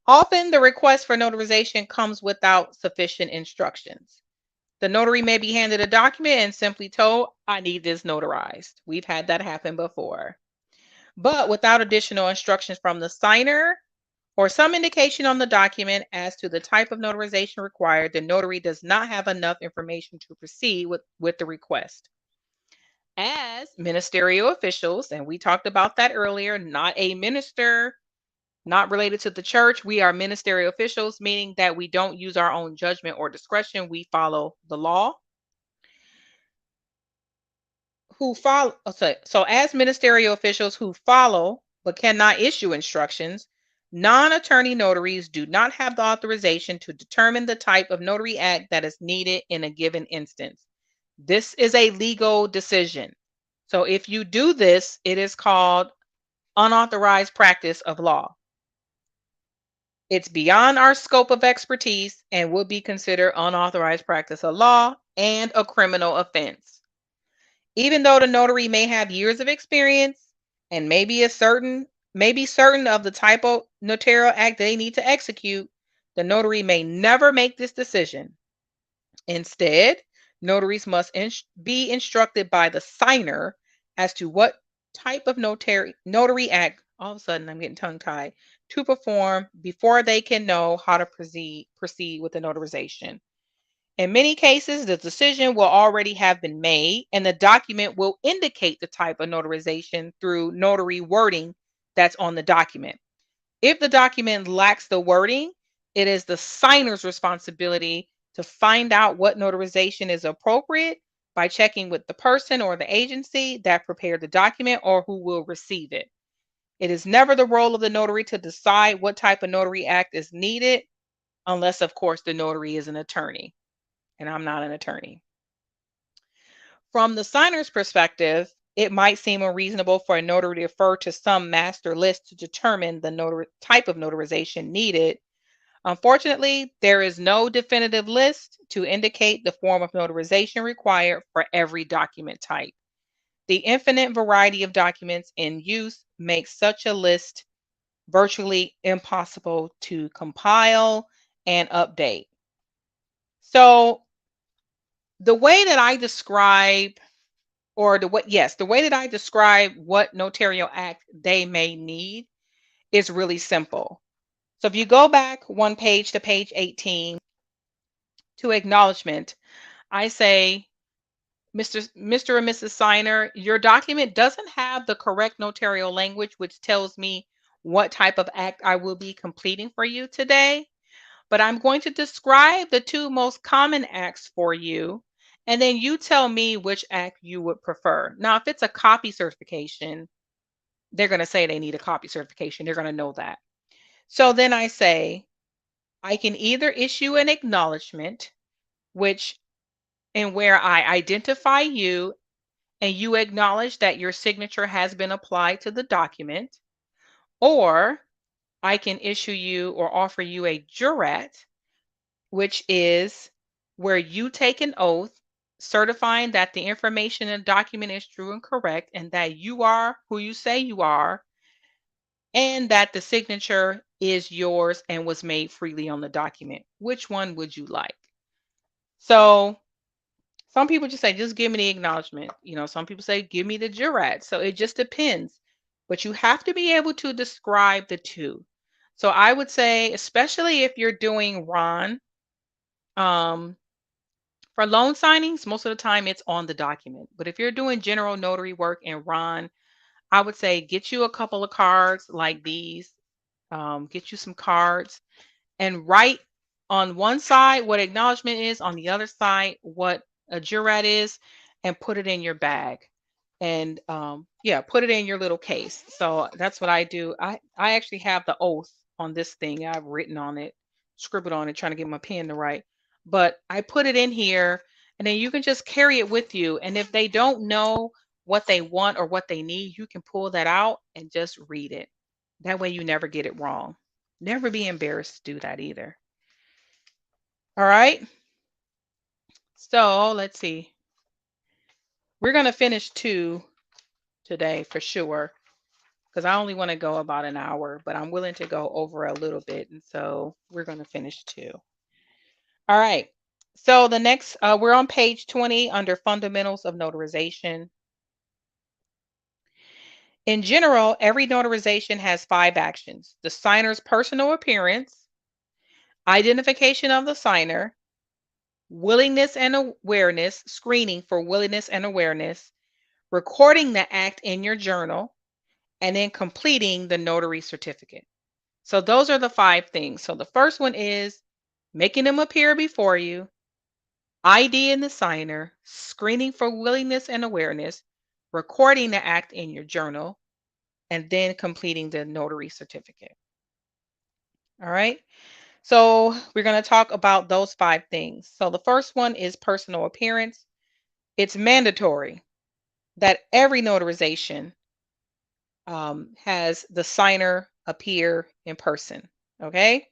Often the request for notarization comes without sufficient instructions. The notary may be handed a document and simply told, I need this notarized. We've had that happen before. But without additional instructions from the signer or some indication on the document as to the type of notarization required, the notary does not have enough information to proceed with the request. As ministerial officials, and we talked about that earlier, not a minister, not related to the church. We are ministerial officials, meaning that we don't use our own judgment or discretion. We follow the law. So as ministerial officials who follow but cannot issue instructions, non-attorney notaries do not have the authorization to determine the type of notary act that is needed in a given instance. This is a legal decision. So if you do this, it is called unauthorized practice of law. It's beyond our scope of expertise and would be considered unauthorized practice of law and a criminal offense. Even though the notary may have years of experience and maybe certain of the type of notarial act they need to execute, the notary may never make this decision. Instead, notaries must be instructed by the signer as to what type of notary act, all of a sudden I'm getting tongue-tied, to perform before they can know how to proceed with the notarization. In many cases, the decision will already have been made and the document will indicate the type of notarization through notary wording that's on the document. If the document lacks the wording, it is the signer's responsibility to find out what notarization is appropriate by checking with the person or the agency that prepared the document or who will receive it. It is never the role of the notary to decide what type of notary act is needed, unless, of course, the notary is an attorney, and I'm not an attorney. From the signer's perspective, it might seem unreasonable for a notary to refer to some master list to determine the type of notarization needed. Unfortunately, there is no definitive list to indicate the form of notarization required for every document type. The infinite variety of documents in use makes such a list virtually impossible to compile and update. So, the way that I describe, or the way that I describe what notarial act they may need is really simple. So, if you go back one page to page 18 to acknowledgement, I say, Mr. and Mrs. Signer, your document doesn't have the correct notarial language, which tells me what type of act I will be completing for you today. But I'm going to describe the two most common acts for you, and then you tell me which act you would prefer. Now, if it's a copy certification, they're going to say they need a copy certification. They're going to know that. So then I say, I can either issue an acknowledgement, which and where I identify you and you acknowledge that your signature has been applied to the document, or I can issue you or offer you a jurat, which is where you take an oath certifying that the information in the document is true and correct and that you are who you say you are and that the signature is yours and was made freely on the document. Which one would you like? So some people just say, just give me the acknowledgement. Some people say, give me the jurat. So it just depends. But you have to be able to describe the two. So I would say, especially if you're doing Ron, um, for loan signings, most of the time it's on the document. But if you're doing general notary work in Ron, I would say get you a couple of cards like these. Get you some cards and write on one side what acknowledgement is, on the other side what a jurat is, and put it in your bag. And yeah, put it in your little case. So that's what I do. I actually have the oath on this thing. I've written on it, scribbled on it, trying to get my pen to write. But I put it in here, and then you can just carry it with you. And if they don't know what they want or what they need, you can pull that out and just read it. That way you never get it wrong. Never be embarrassed to do that either. All right. So let's see. We're going to finish two today for sure because I only want to go about an hour, but I'm willing to go over a little bit. And so we're going to finish two. All right. So the next, we're on page 20 under fundamentals of notarization. In general, every notarization has 5 actions: the signer's personal appearance, identification of the signer, willingness and awareness, screening for willingness and awareness, recording the act in your journal, and then completing the notary certificate. So those are the 5 things. So the first one is making them appear before you, ID in the signer, screening for willingness and awareness, recording the act in your journal, and then completing the notary certificate. All right. So we're going to talk about those 5 things. So the first one is personal appearance. It's mandatory that every notarization has the signer appear in person. Okay.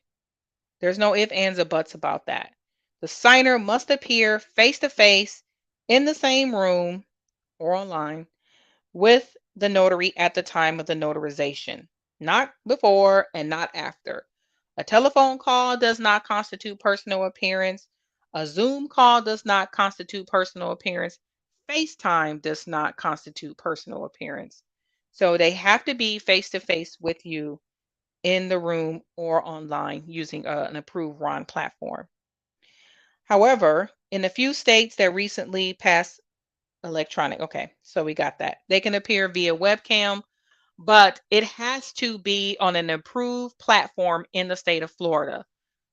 There's no ifs, ands, or buts about that. The signer must appear face to face in the same room or online with the notary at the time of the notarization, not before and not after. A telephone call does not constitute personal appearance. A Zoom call does not constitute personal appearance. FaceTime does not constitute personal appearance. So they have to be face to face with you in the room or online using an approved RON platform. However, in a few states that recently passed electronic, okay, so we got that. They can appear via webcam, but it has to be on an approved platform in the state of Florida.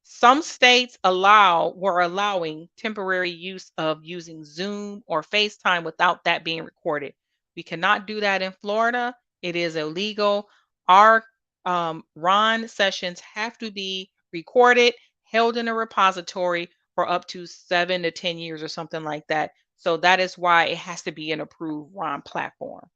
Some states were allowing temporary use of using Zoom or FaceTime without that being recorded. We cannot do that in Florida. It is illegal. Our RON sessions have to be recorded, held in a repository for up to 7 to 10 years or something like that. So that is why it has to be an approved RON platform.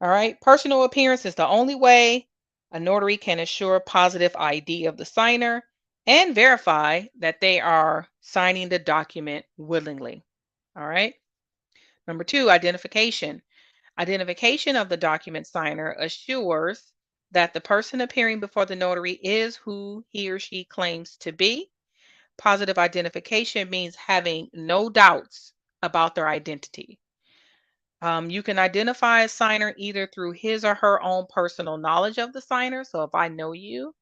All right. Personal appearance is the only way A notary can assure positive ID of the signer and verify that they are signing the document willingly. All right. Number two, identification. Identification of the document signer assures that the person appearing before the notary is who he or she claims to be. Positive identification means having no doubts about their identity. You can identify a signer either through his or her own personal knowledge of the signer. So if I know you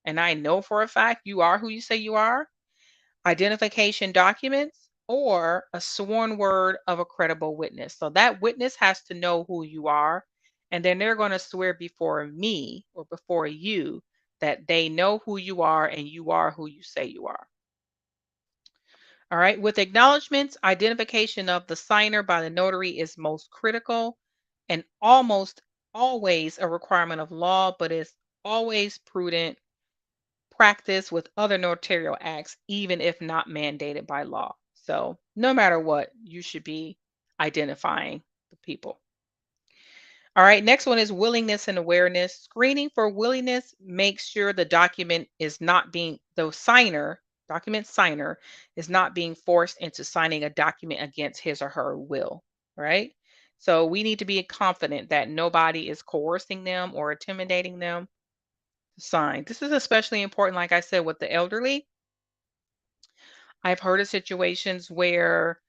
and I know for a fact you are who you say you are, identification documents, or a sworn word of a credible witness. So that witness has to know who you are, and then they're going to swear before me or before you that they know who you are and you are who you say you are. All right, with acknowledgments, identification of the signer by the notary is most critical and almost always a requirement of law, but is always prudent practice with other notarial acts, even if not mandated by law. So, no matter what, you should be identifying the people. All right, next one is willingness and awareness. Screening for willingness makes sure the document is not being, the signer, document signer, is not being forced into signing a document against his or her will, right? So we need to be confident that nobody is coercing them or intimidating them to sign. This is especially important, like I said, with the elderly. I've heard of situations where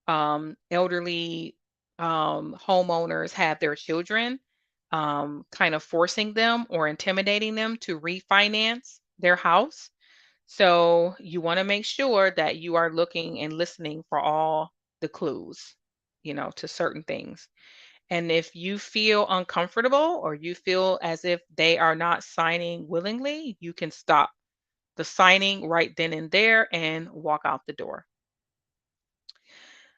elderly homeowners have their children kind of forcing them or intimidating them to refinance their house. So you want to make sure that you are looking and listening for all the clues, to certain things. And if you feel uncomfortable or you feel as if they are not signing willingly, you can stop the signing right then and there and walk out the door.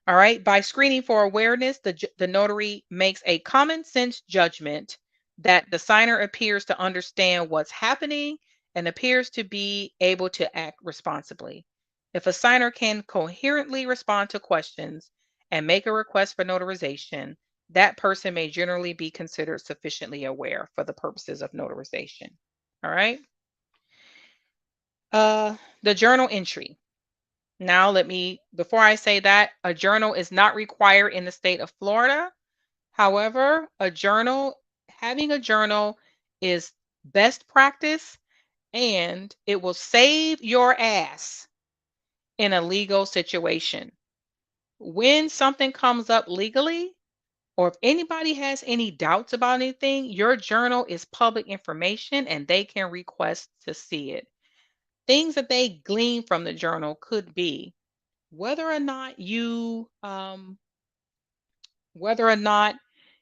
All right. By screening for awareness, the notary makes a common sense judgment that the signer appears to understand what's happening and appears to be able to act responsibly. If a signer can coherently respond to questions and make a request for notarization, that person may generally be considered sufficiently aware for the purposes of notarization. All right. The journal entry. Now, before I say that, a journal is not required in the state of Florida. However, having a journal is best practice and it will save your ass in a legal situation. When something comes up legally, or if anybody has any doubts about anything, your journal is public information and they can request to see it. Things that they glean from the journal could be whether or not you whether or not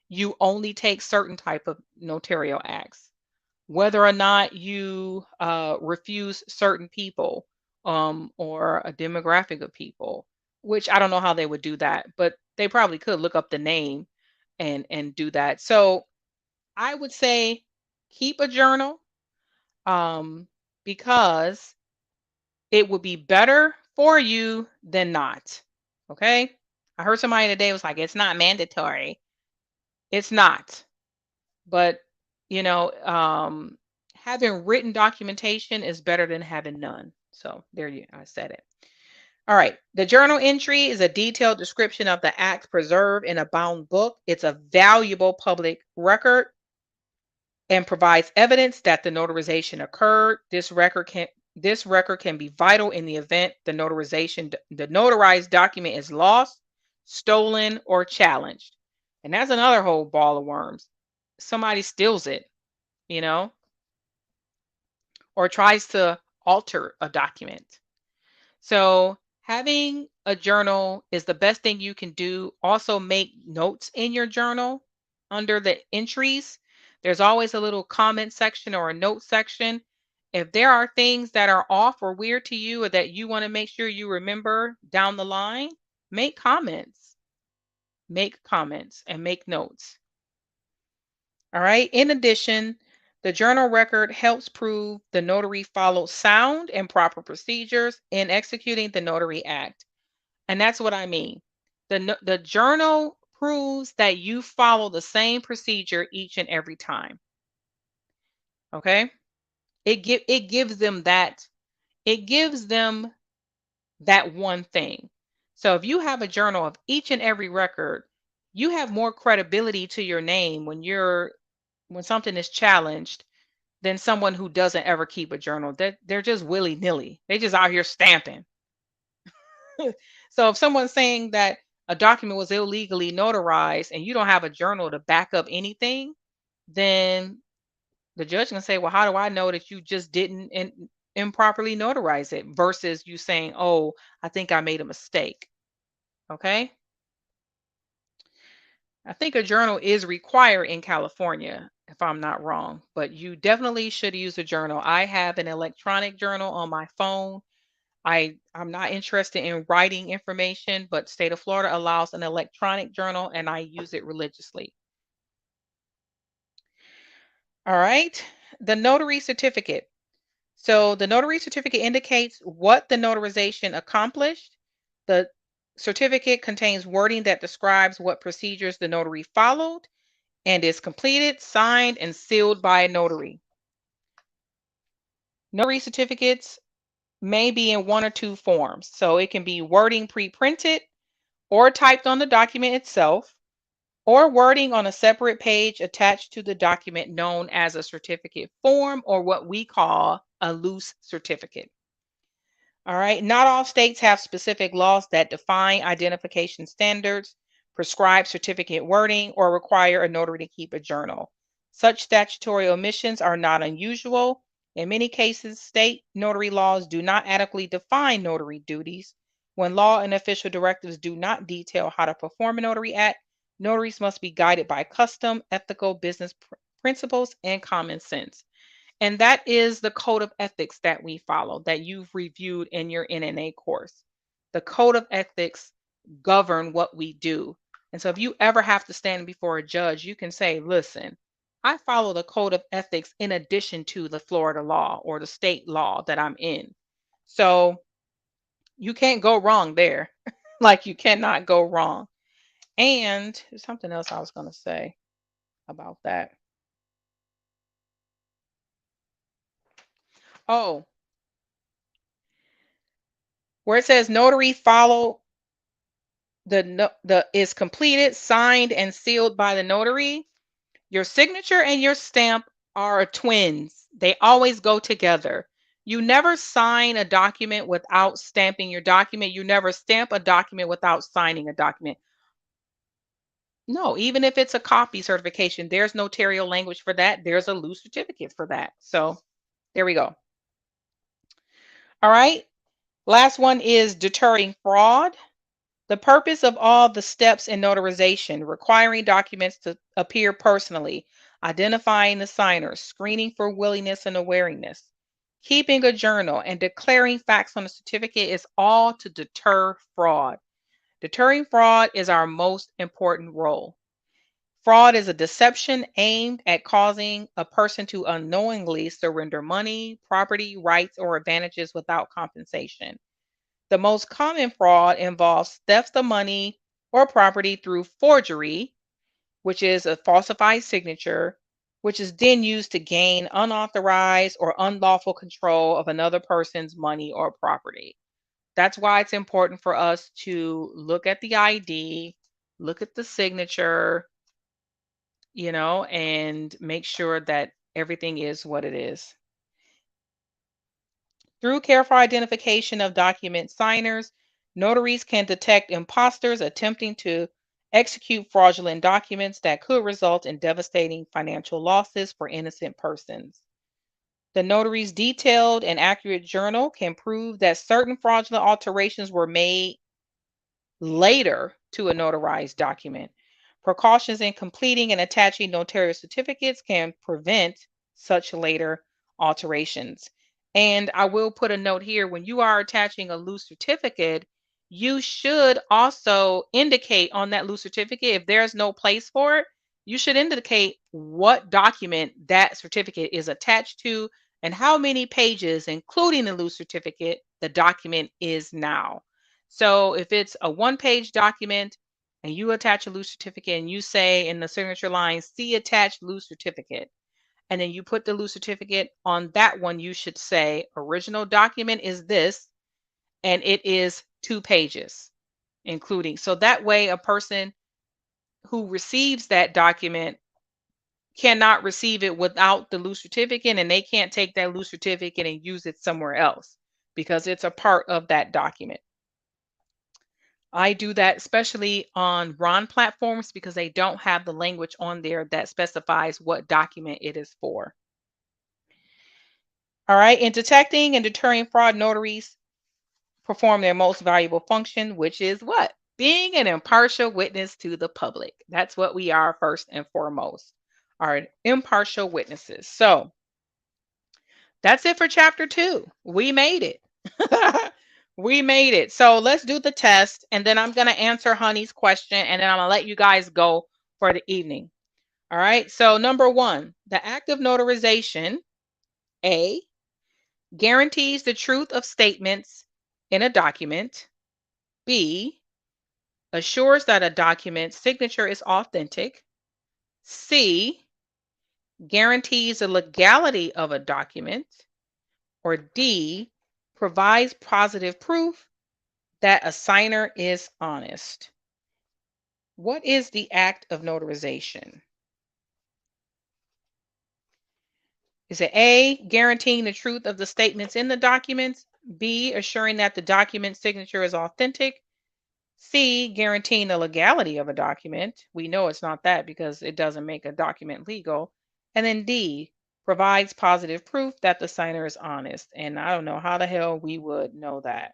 you only take certain type of notarial acts, whether or not you refuse certain people or a demographic of people, which I don't know how they would do that, but they probably could look up the name and do that. So I would say keep a journal um, because it would be better for you than not. Okay. I heard somebody today was like, it's not mandatory. It's not. But, you know, having written documentation is better than having none. So there you, I said it. All right. The journal entry is a detailed description of the act preserved in a bound book. It's a valuable public record and provides evidence that the notarization occurred. This record can be vital in the event the notarized document is lost, stolen, or challenged. And that's another whole ball of worms. Somebody steals it, you know, or tries to alter a document. So having a journal is the best thing you can do. Also make notes in your journal under the entries. There's always a little comment section or a note section. If there are things that are off or weird to you or that you want to make sure you remember down the line, make comments. Make comments and make notes. All right. In addition, the journal record helps prove the notary followed sound and proper procedures in executing the Notary Act. And that's what I mean. The journal proves that you follow the same procedure each and every time. Okay. It gives them that, it gives them that one thing. So if you have a journal of each and every record, you have more credibility to your name when something is challenged than someone who doesn't ever keep a journal. They're just willy-nilly. They just out here stamping. So if someone's saying that a document was illegally notarized and you don't have a journal to back up anything, then the judge can say, well, how do I know that you just didn't improperly notarize it versus you saying, oh, I think I made a mistake. Okay. I think a journal is required in California, if I'm not wrong, but you definitely should use a journal. I have an electronic journal on my phone. I'm not interested in writing information, but state of Florida allows an electronic journal and I use it religiously. All right. The notary certificate. So the notary certificate indicates what the notarization accomplished. The certificate contains wording that describes what procedures the notary followed and is completed, signed, and sealed by a notary. Notary certificates may be in one or two forms. So it can be wording pre-printed or typed on the document itself, or wording on a separate page attached to the document known as a certificate form or what we call a loose certificate. All right. Not all states have specific laws that define identification standards, prescribe certificate wording, or require a notary to keep a journal. Such statutory omissions are not unusual. In many cases, state notary laws do not adequately define notary duties. When law and official directives do not detail how to perform a notary act, notaries must be guided by custom, ethical business principles, and common sense. And that is the code of ethics that we follow, that you've reviewed in your NNA course. The code of ethics govern what we do. And so if you ever have to stand before a judge, you can say, listen, I follow the code of ethics in addition to the Florida law or the state law that I'm in. So you can't go wrong there. Like you cannot go wrong. And there's something else I was going to say about that. Oh, where it says notary follow the is completed, signed, and sealed by the notary. Your signature and your stamp are twins. They always go together. You never sign a document without stamping your document. You never stamp a document without signing a document. No, even if it's a copy certification, there's notarial language for that. There's a loose certificate for that. So there we go. All right. Last one is deterring fraud. The purpose of all the steps in notarization, requiring documents to appear personally, identifying the signer, screening for willingness and awareness, keeping a journal, and declaring facts on the certificate is all to deter fraud. Deterring fraud is our most important role. Fraud is a deception aimed at causing a person to unknowingly surrender money, property, rights, or advantages without compensation. The most common fraud involves theft of money or property through forgery, which is a falsified signature, which is then used to gain unauthorized or unlawful control of another person's money or property. That's why it's important for us to look at the ID, look at the signature, and make sure that everything is what it is. Through careful identification of document signers, notaries can detect imposters attempting to execute fraudulent documents that could result in devastating financial losses for innocent persons. The notary's detailed and accurate journal can prove that certain fraudulent alterations were made later to a notarized document. Precautions in completing and attaching notarial certificates can prevent such later alterations. And I will put a note here, when you are attaching a loose certificate, you should also indicate on that loose certificate, if there's no place for it, you should indicate what document that certificate is attached to and how many pages, including the loose certificate, the document is now. So if it's a one-page document and you attach a loose certificate and you say in the signature line, see attached loose certificate, and then you put the loose certificate on that one. You should say original document is this, and it is 2 pages, including. So that way, a person who receives that document cannot receive it without the loose certificate, and they can't take that loose certificate and use it somewhere else because it's a part of that document. I do that especially on RON platforms because they don't have the language on there that specifies what document it is for. All right, in detecting and deterring fraud, notaries perform their most valuable function, which is what? Being an impartial witness to the public. That's what we are first and foremost, are impartial witnesses. So that's it for chapter 2. We made it. We made it. So let's do the test, and then I'm going to answer Honey's question, and then I'm going to let you guys go for the evening. All right. So number 1, the act of notarization, A, guarantees the truth of statements in a document. B, assures that a document's signature is authentic. C, guarantees the legality of a document. Or D, provides positive proof that a signer is honest. What is the act of notarization? Is it A, guaranteeing the truth of the statements in the documents? B, assuring that the document signature is authentic? C, guaranteeing the legality of a document. We know it's not that because it doesn't make a document legal. And then D, provides positive proof that the signer is honest. And I don't know how the hell we would know that,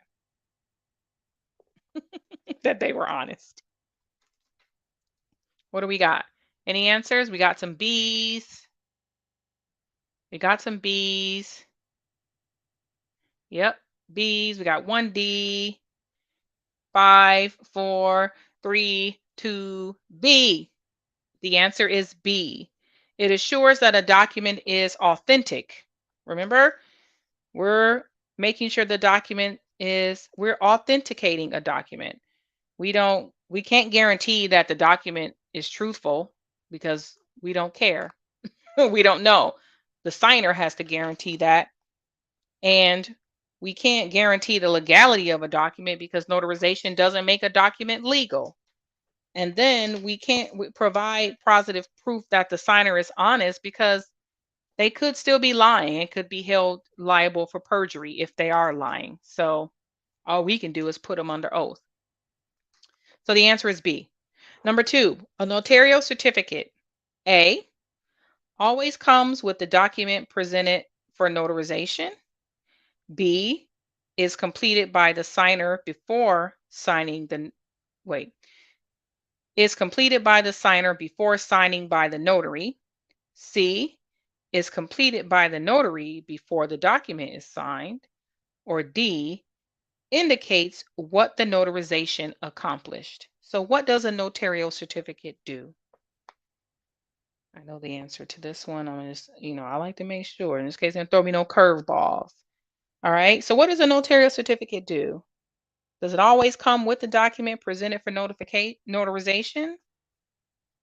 that they were honest. What do we got? Any answers? We got some B's. We got some B's. Yep, B's. We got 1 D. 5, 4, 3, 2, B. The answer is B. It assures that a document is authentic. Remember, we're making sure the document is, we're authenticating a document. We can't guarantee that the document is truthful because we don't care. We don't know. The signer has to guarantee that. And we can't guarantee the legality of a document because notarization doesn't make a document legal. And then we can't provide positive proof that the signer is honest because they could still be lying and could be held liable for perjury if they are lying. So all we can do is put them under oath. So the answer is B. Number 2, a notarial certificate, A, always comes with the document presented for notarization. B, is completed by the signer before signing the, is completed by the signer before signing by the notary. C, is completed by the notary before the document is signed. Or D, indicates what the notarization accomplished. So what does a notarial certificate do? I know the answer to this one. I'm just, I like to make sure. In this case, don't throw me no curveballs. All right. So what does a notarial certificate do? Does it always come with the document presented for notarization?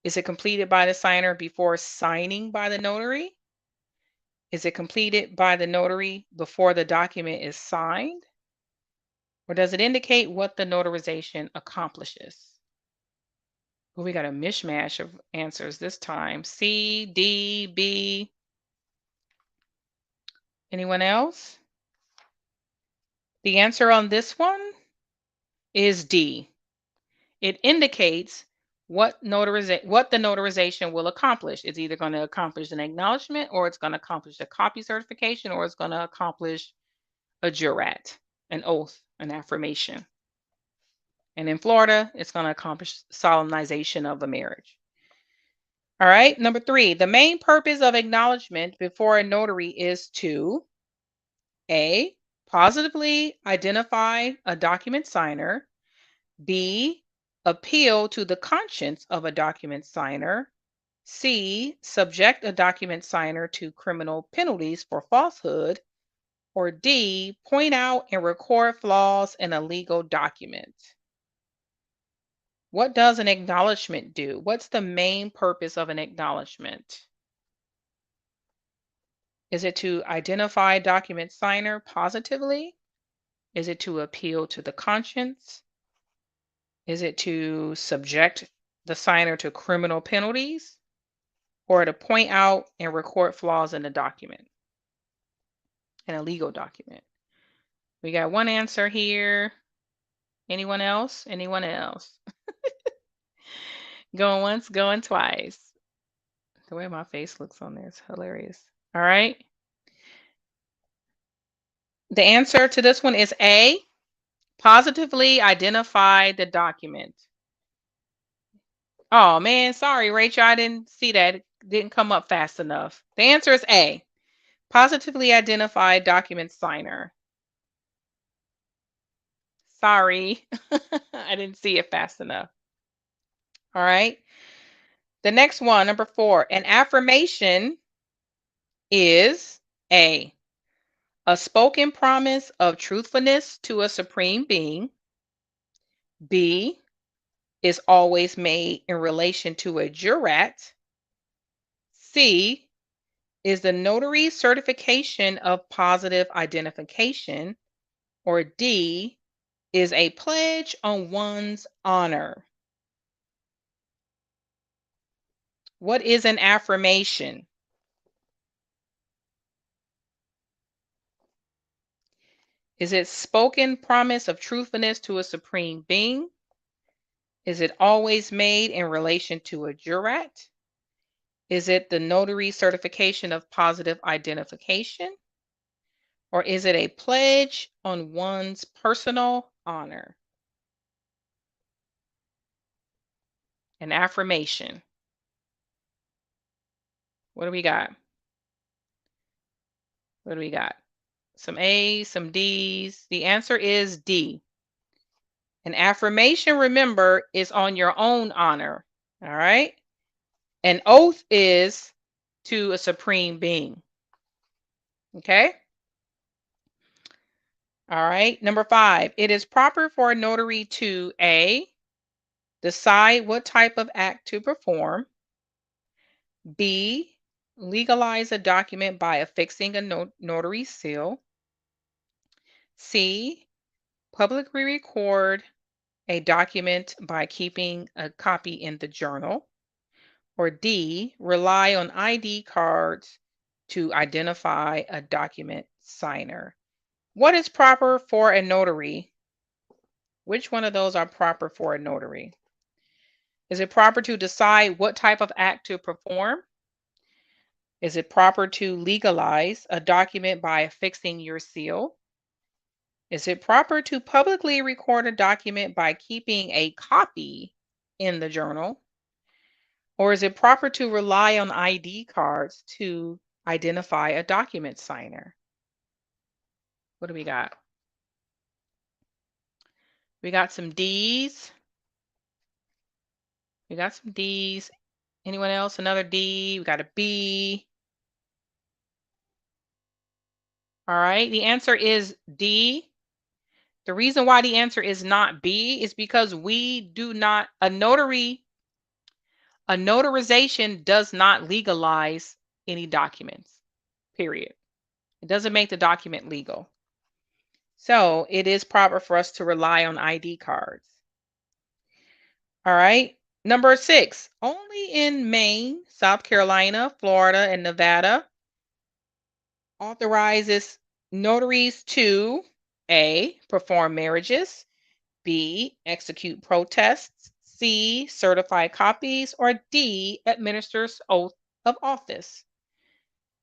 Is it completed by the signer before signing by the notary? Is it completed by the notary before the document is signed? Or does it indicate what the notarization accomplishes? Well, we got a mishmash of answers this time. C, D, B. Anyone else? The answer on this one is D. It indicates what the notarization will accomplish. It's either going to accomplish an acknowledgement, or it's going to accomplish a copy certification, or it's going to accomplish a jurat, an oath, an affirmation. And in Florida, it's going to accomplish solemnization of a marriage. All right, number 3, the main purpose of acknowledgement before a notary is to A, positively identify a document signer. B, appeal to the conscience of a document signer. C, subject a document signer to criminal penalties for falsehood. Or D, point out and record flaws in a legal document. What does an acknowledgement do? What's the main purpose of an acknowledgement? Is it to identify document signer positively? Is it to appeal to the conscience? Is it to subject the signer to criminal penalties? Or to point out and record flaws in the document, in a legal document? We got one answer here. Anyone else? Anyone else? Going once, going twice. The way my face looks on there is hilarious. All right. The answer to this one is A, positively identify the document. Oh man, sorry, Rachel, I didn't see that. It didn't come up fast enough. The answer is A, positively identify document signer. Sorry, I didn't see it fast enough. All right. The next one, number 4, an affirmation is A spoken promise of truthfulness to a supreme being. B is always made in relation to a jurat. C is the notary certification of positive identification. Or D is a pledge on one's honor. What is an affirmation? Is it spoken promise of truthfulness to a supreme being? Is it always made in relation to a jurat? Is it the notary certification of positive identification? Or is it a pledge on one's personal honor? An affirmation. What do we got? What do we got? Some A's, some D's. The answer is D. An affirmation, remember, is on your own honor. All right. An oath is to a supreme being. Okay. All right. Number 5, it is proper for a notary to A, decide what type of act to perform. B, legalize a document by affixing a notary seal. C, publicly record a document by keeping a copy in the journal. Or D, rely on ID cards to identify a document signer. What is proper for a notary? Which one of those are proper for a notary? Is it proper to decide what type of act to perform? Is it proper to legalize a document by affixing your seal? Is it proper to publicly record a document by keeping a copy in the journal? Or is it proper to rely on ID cards to identify a document signer? What do we got? We got some D's. We got some D's. Anyone else? Another D. We got a B. All right. The answer is D. The reason why the answer is not B is because we do not, a notarization does not legalize any documents, period. It doesn't make the document legal. So it is proper for us to rely on ID cards. All right. Number 6, only in Maine, South Carolina, Florida, and Nevada authorizes notaries to A, perform marriages, B, execute protests, C, certify copies, or D, administers oath of office.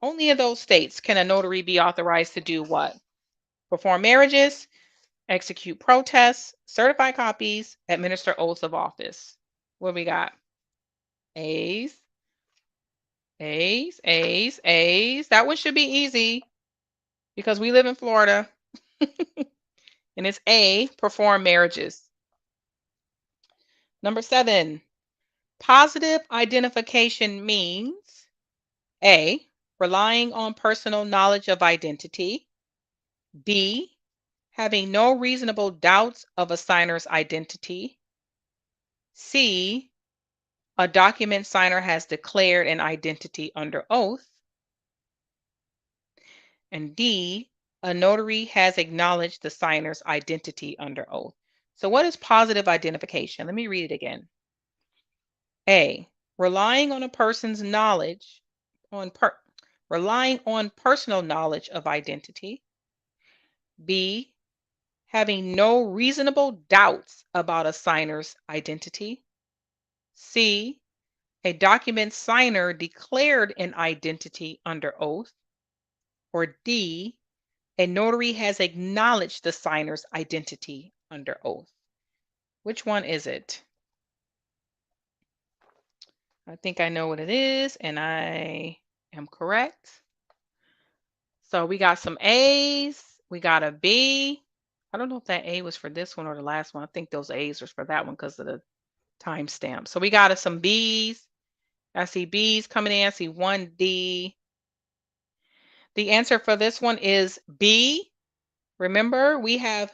Only in those states can a notary be authorized to do what? Perform marriages, execute protests, certify copies, administer oaths of office. What we got? A's, A's, A's, A's. That one should be easy because we live in Florida. And it's A, perform marriages. Number 7, positive identification means A, relying on personal knowledge of identity. B, having no reasonable doubts of a signer's identity. C, a document signer has declared an identity under oath. And D, a notary has acknowledged the signer's identity under oath. So what is positive identification? Let me read it again. A, relying on a person's knowledge relying on personal knowledge of identity. B, having no reasonable doubts about a signer's identity. C, a document signer declared an identity under oath. Or D, a notary has acknowledged the signer's identity under oath. Which one is it? I think I know what it is, and I am correct. So we got some A's, we got a B. I don't know if that A was for this one or the last one. I think those A's was for that one because of the timestamp. So we got some B's. I see B's coming in. I see one D. The answer for this one is B. Remember, when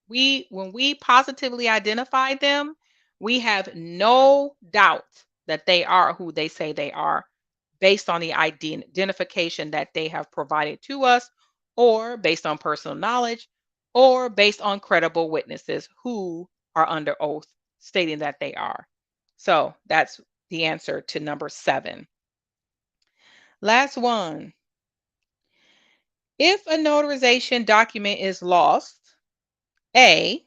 we positively identify them, we have no doubt that they are who they say they are based on the identification that they have provided to us, or based on personal knowledge, or based on credible witnesses who are under oath stating that they are. So that's the answer to number 7. Last one. If a notarization document is lost, A,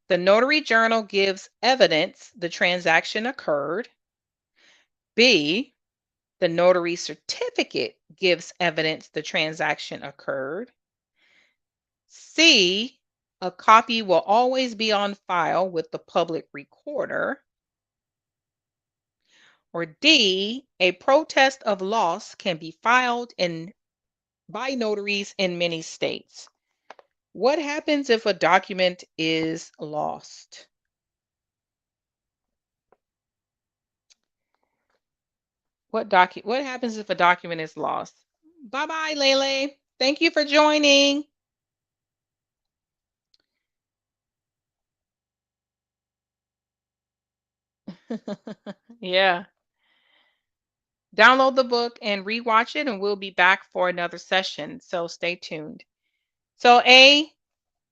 the notary journal gives evidence the transaction occurred. B, the notary certificate gives evidence the transaction occurred. C, a copy will always be on file with the public recorder. Or D, a protest of loss can be filed by notaries in many states. What happens if a document is lost? What happens if a document is lost? Bye-bye, Lele. Thank you for joining. Yeah. Download the book and rewatch it, and we'll be back for another session. So stay tuned. So the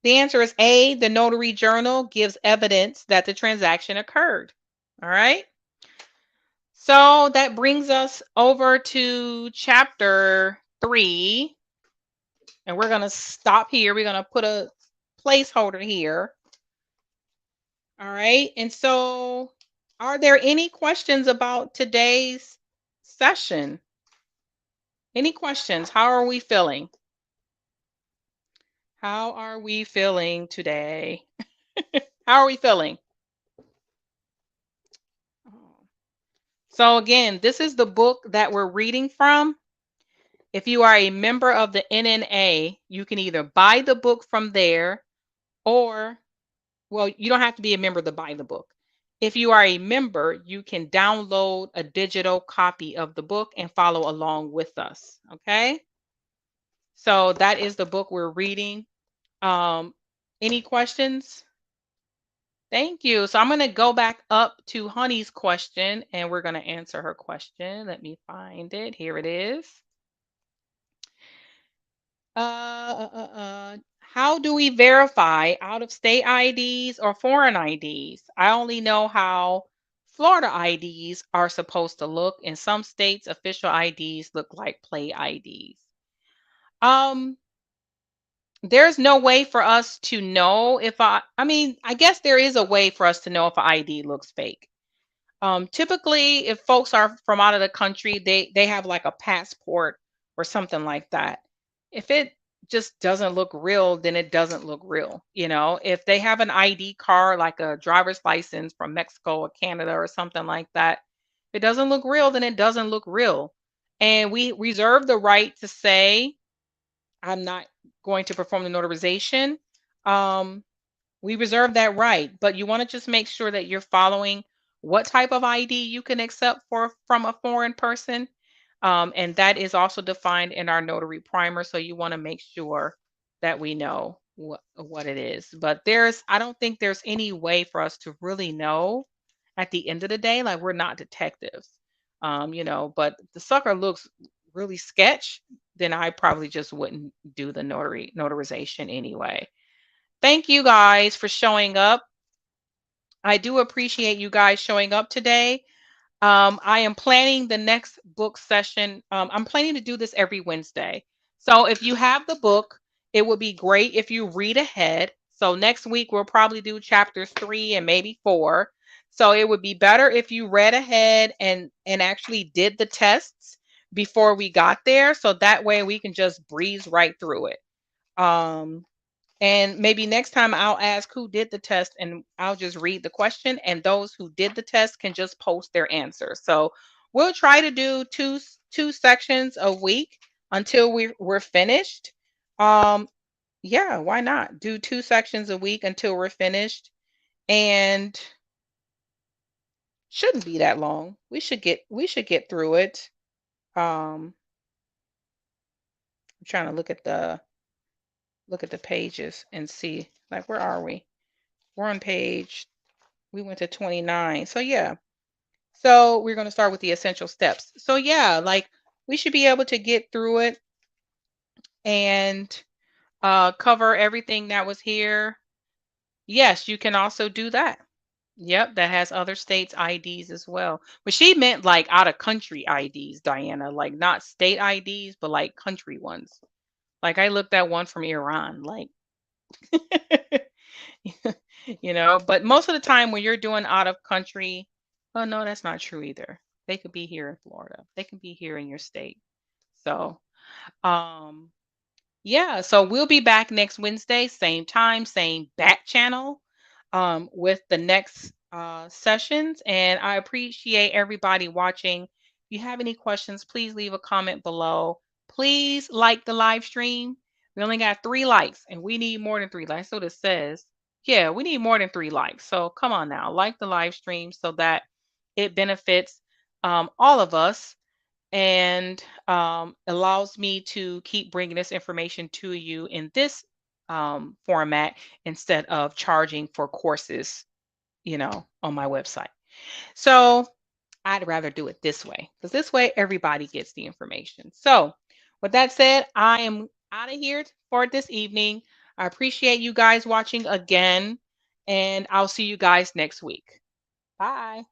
answer is A, the notary journal gives evidence that the transaction occurred. All right. So that brings us over to chapter 3. And we're going to stop here. We're going to put a placeholder here. All right. And so are there any questions about today's session? Any questions? How are we feeling? How are we feeling today? How are we feeling? So again, this is the book that we're reading from. If you are a member of the NNA, you can either buy the book from there, or, well, you don't have to be a member to buy the book. If you are a member, you can download a digital copy of the book and follow along with us. Okay. So that is the book we're reading. Any questions? Thank you. So I'm going to go back up to Honey's question, and we're going to answer her question. Let me find it. Here it is. How do we verify out-of-state IDs or foreign IDs? I only know how Florida IDs are supposed to look. In some states, official IDs look like play IDs. There's no way for us to know if I guess there is a way for us to know if an ID looks fake. Typically, if folks are from out of the country, they have like a passport or something like that. If it just doesn't look real, then it doesn't look real. If they have an ID card, like a driver's license from Mexico or Canada or something like that, if it doesn't look real, then it doesn't look real. And we reserve the right to say, I'm not going to perform the notarization. We reserve that right, but you want to just make sure that you're following what type of ID you can accept from a foreign person. And that is also defined in our notary primer. So you want to make sure that we know what it is. But I don't think there's any way for us to really know at the end of the day. Like, we're not detectives, but the sucker looks really sketch, then I probably just wouldn't do the notarization anyway. Thank you guys for showing up. I do appreciate you guys showing up today. I am planning the next book session. I'm planning to do this every Wednesday. So if you have the book, it would be great if you read ahead. So next week we'll probably do chapters 3 and maybe 4. So it would be better if you read ahead and actually did the tests before we got there. So that way we can just breeze right through it. Um, and maybe next time I'll ask who did the test and I'll just read the question, and those who did the test can just post their answers. So we'll try to do two sections a week until we're finished. Um, yeah, why not? Do 2 sections a week until we're finished. And shouldn't be that long. We should get through it. I'm trying to look at the pages and see, like, where are we? We're on page, we went to 29. So yeah. So we're going to start with the essential steps. So yeah, like we should be able to get through it and cover everything that was here. Yes, you can also do that. Yep, that has other states' IDs as well. But she meant like out of country IDs, Diana, like not state IDs, but like country ones. Like I looked at one from Iran, like but most of the time when you're doing out of country, oh no, that's not true either. They could be here in Florida. They can be here in your state. So, um, yeah, so we'll be back next Wednesday, same time, same back channel, with the next sessions. And I appreciate everybody watching. If you have any questions, please leave a comment below. Please like the live stream. We only got 3 likes, and we need more than 3 likes. So it says, yeah, we need more than 3 likes. So come on now, like the live stream so that it benefits all of us and allows me to keep bringing this information to you in this format instead of charging for courses, on my website. So I'd rather do it this way because this way everybody gets the information. So, with that said, I am out of here for this evening. I appreciate you guys watching again, and I'll see you guys next week. Bye.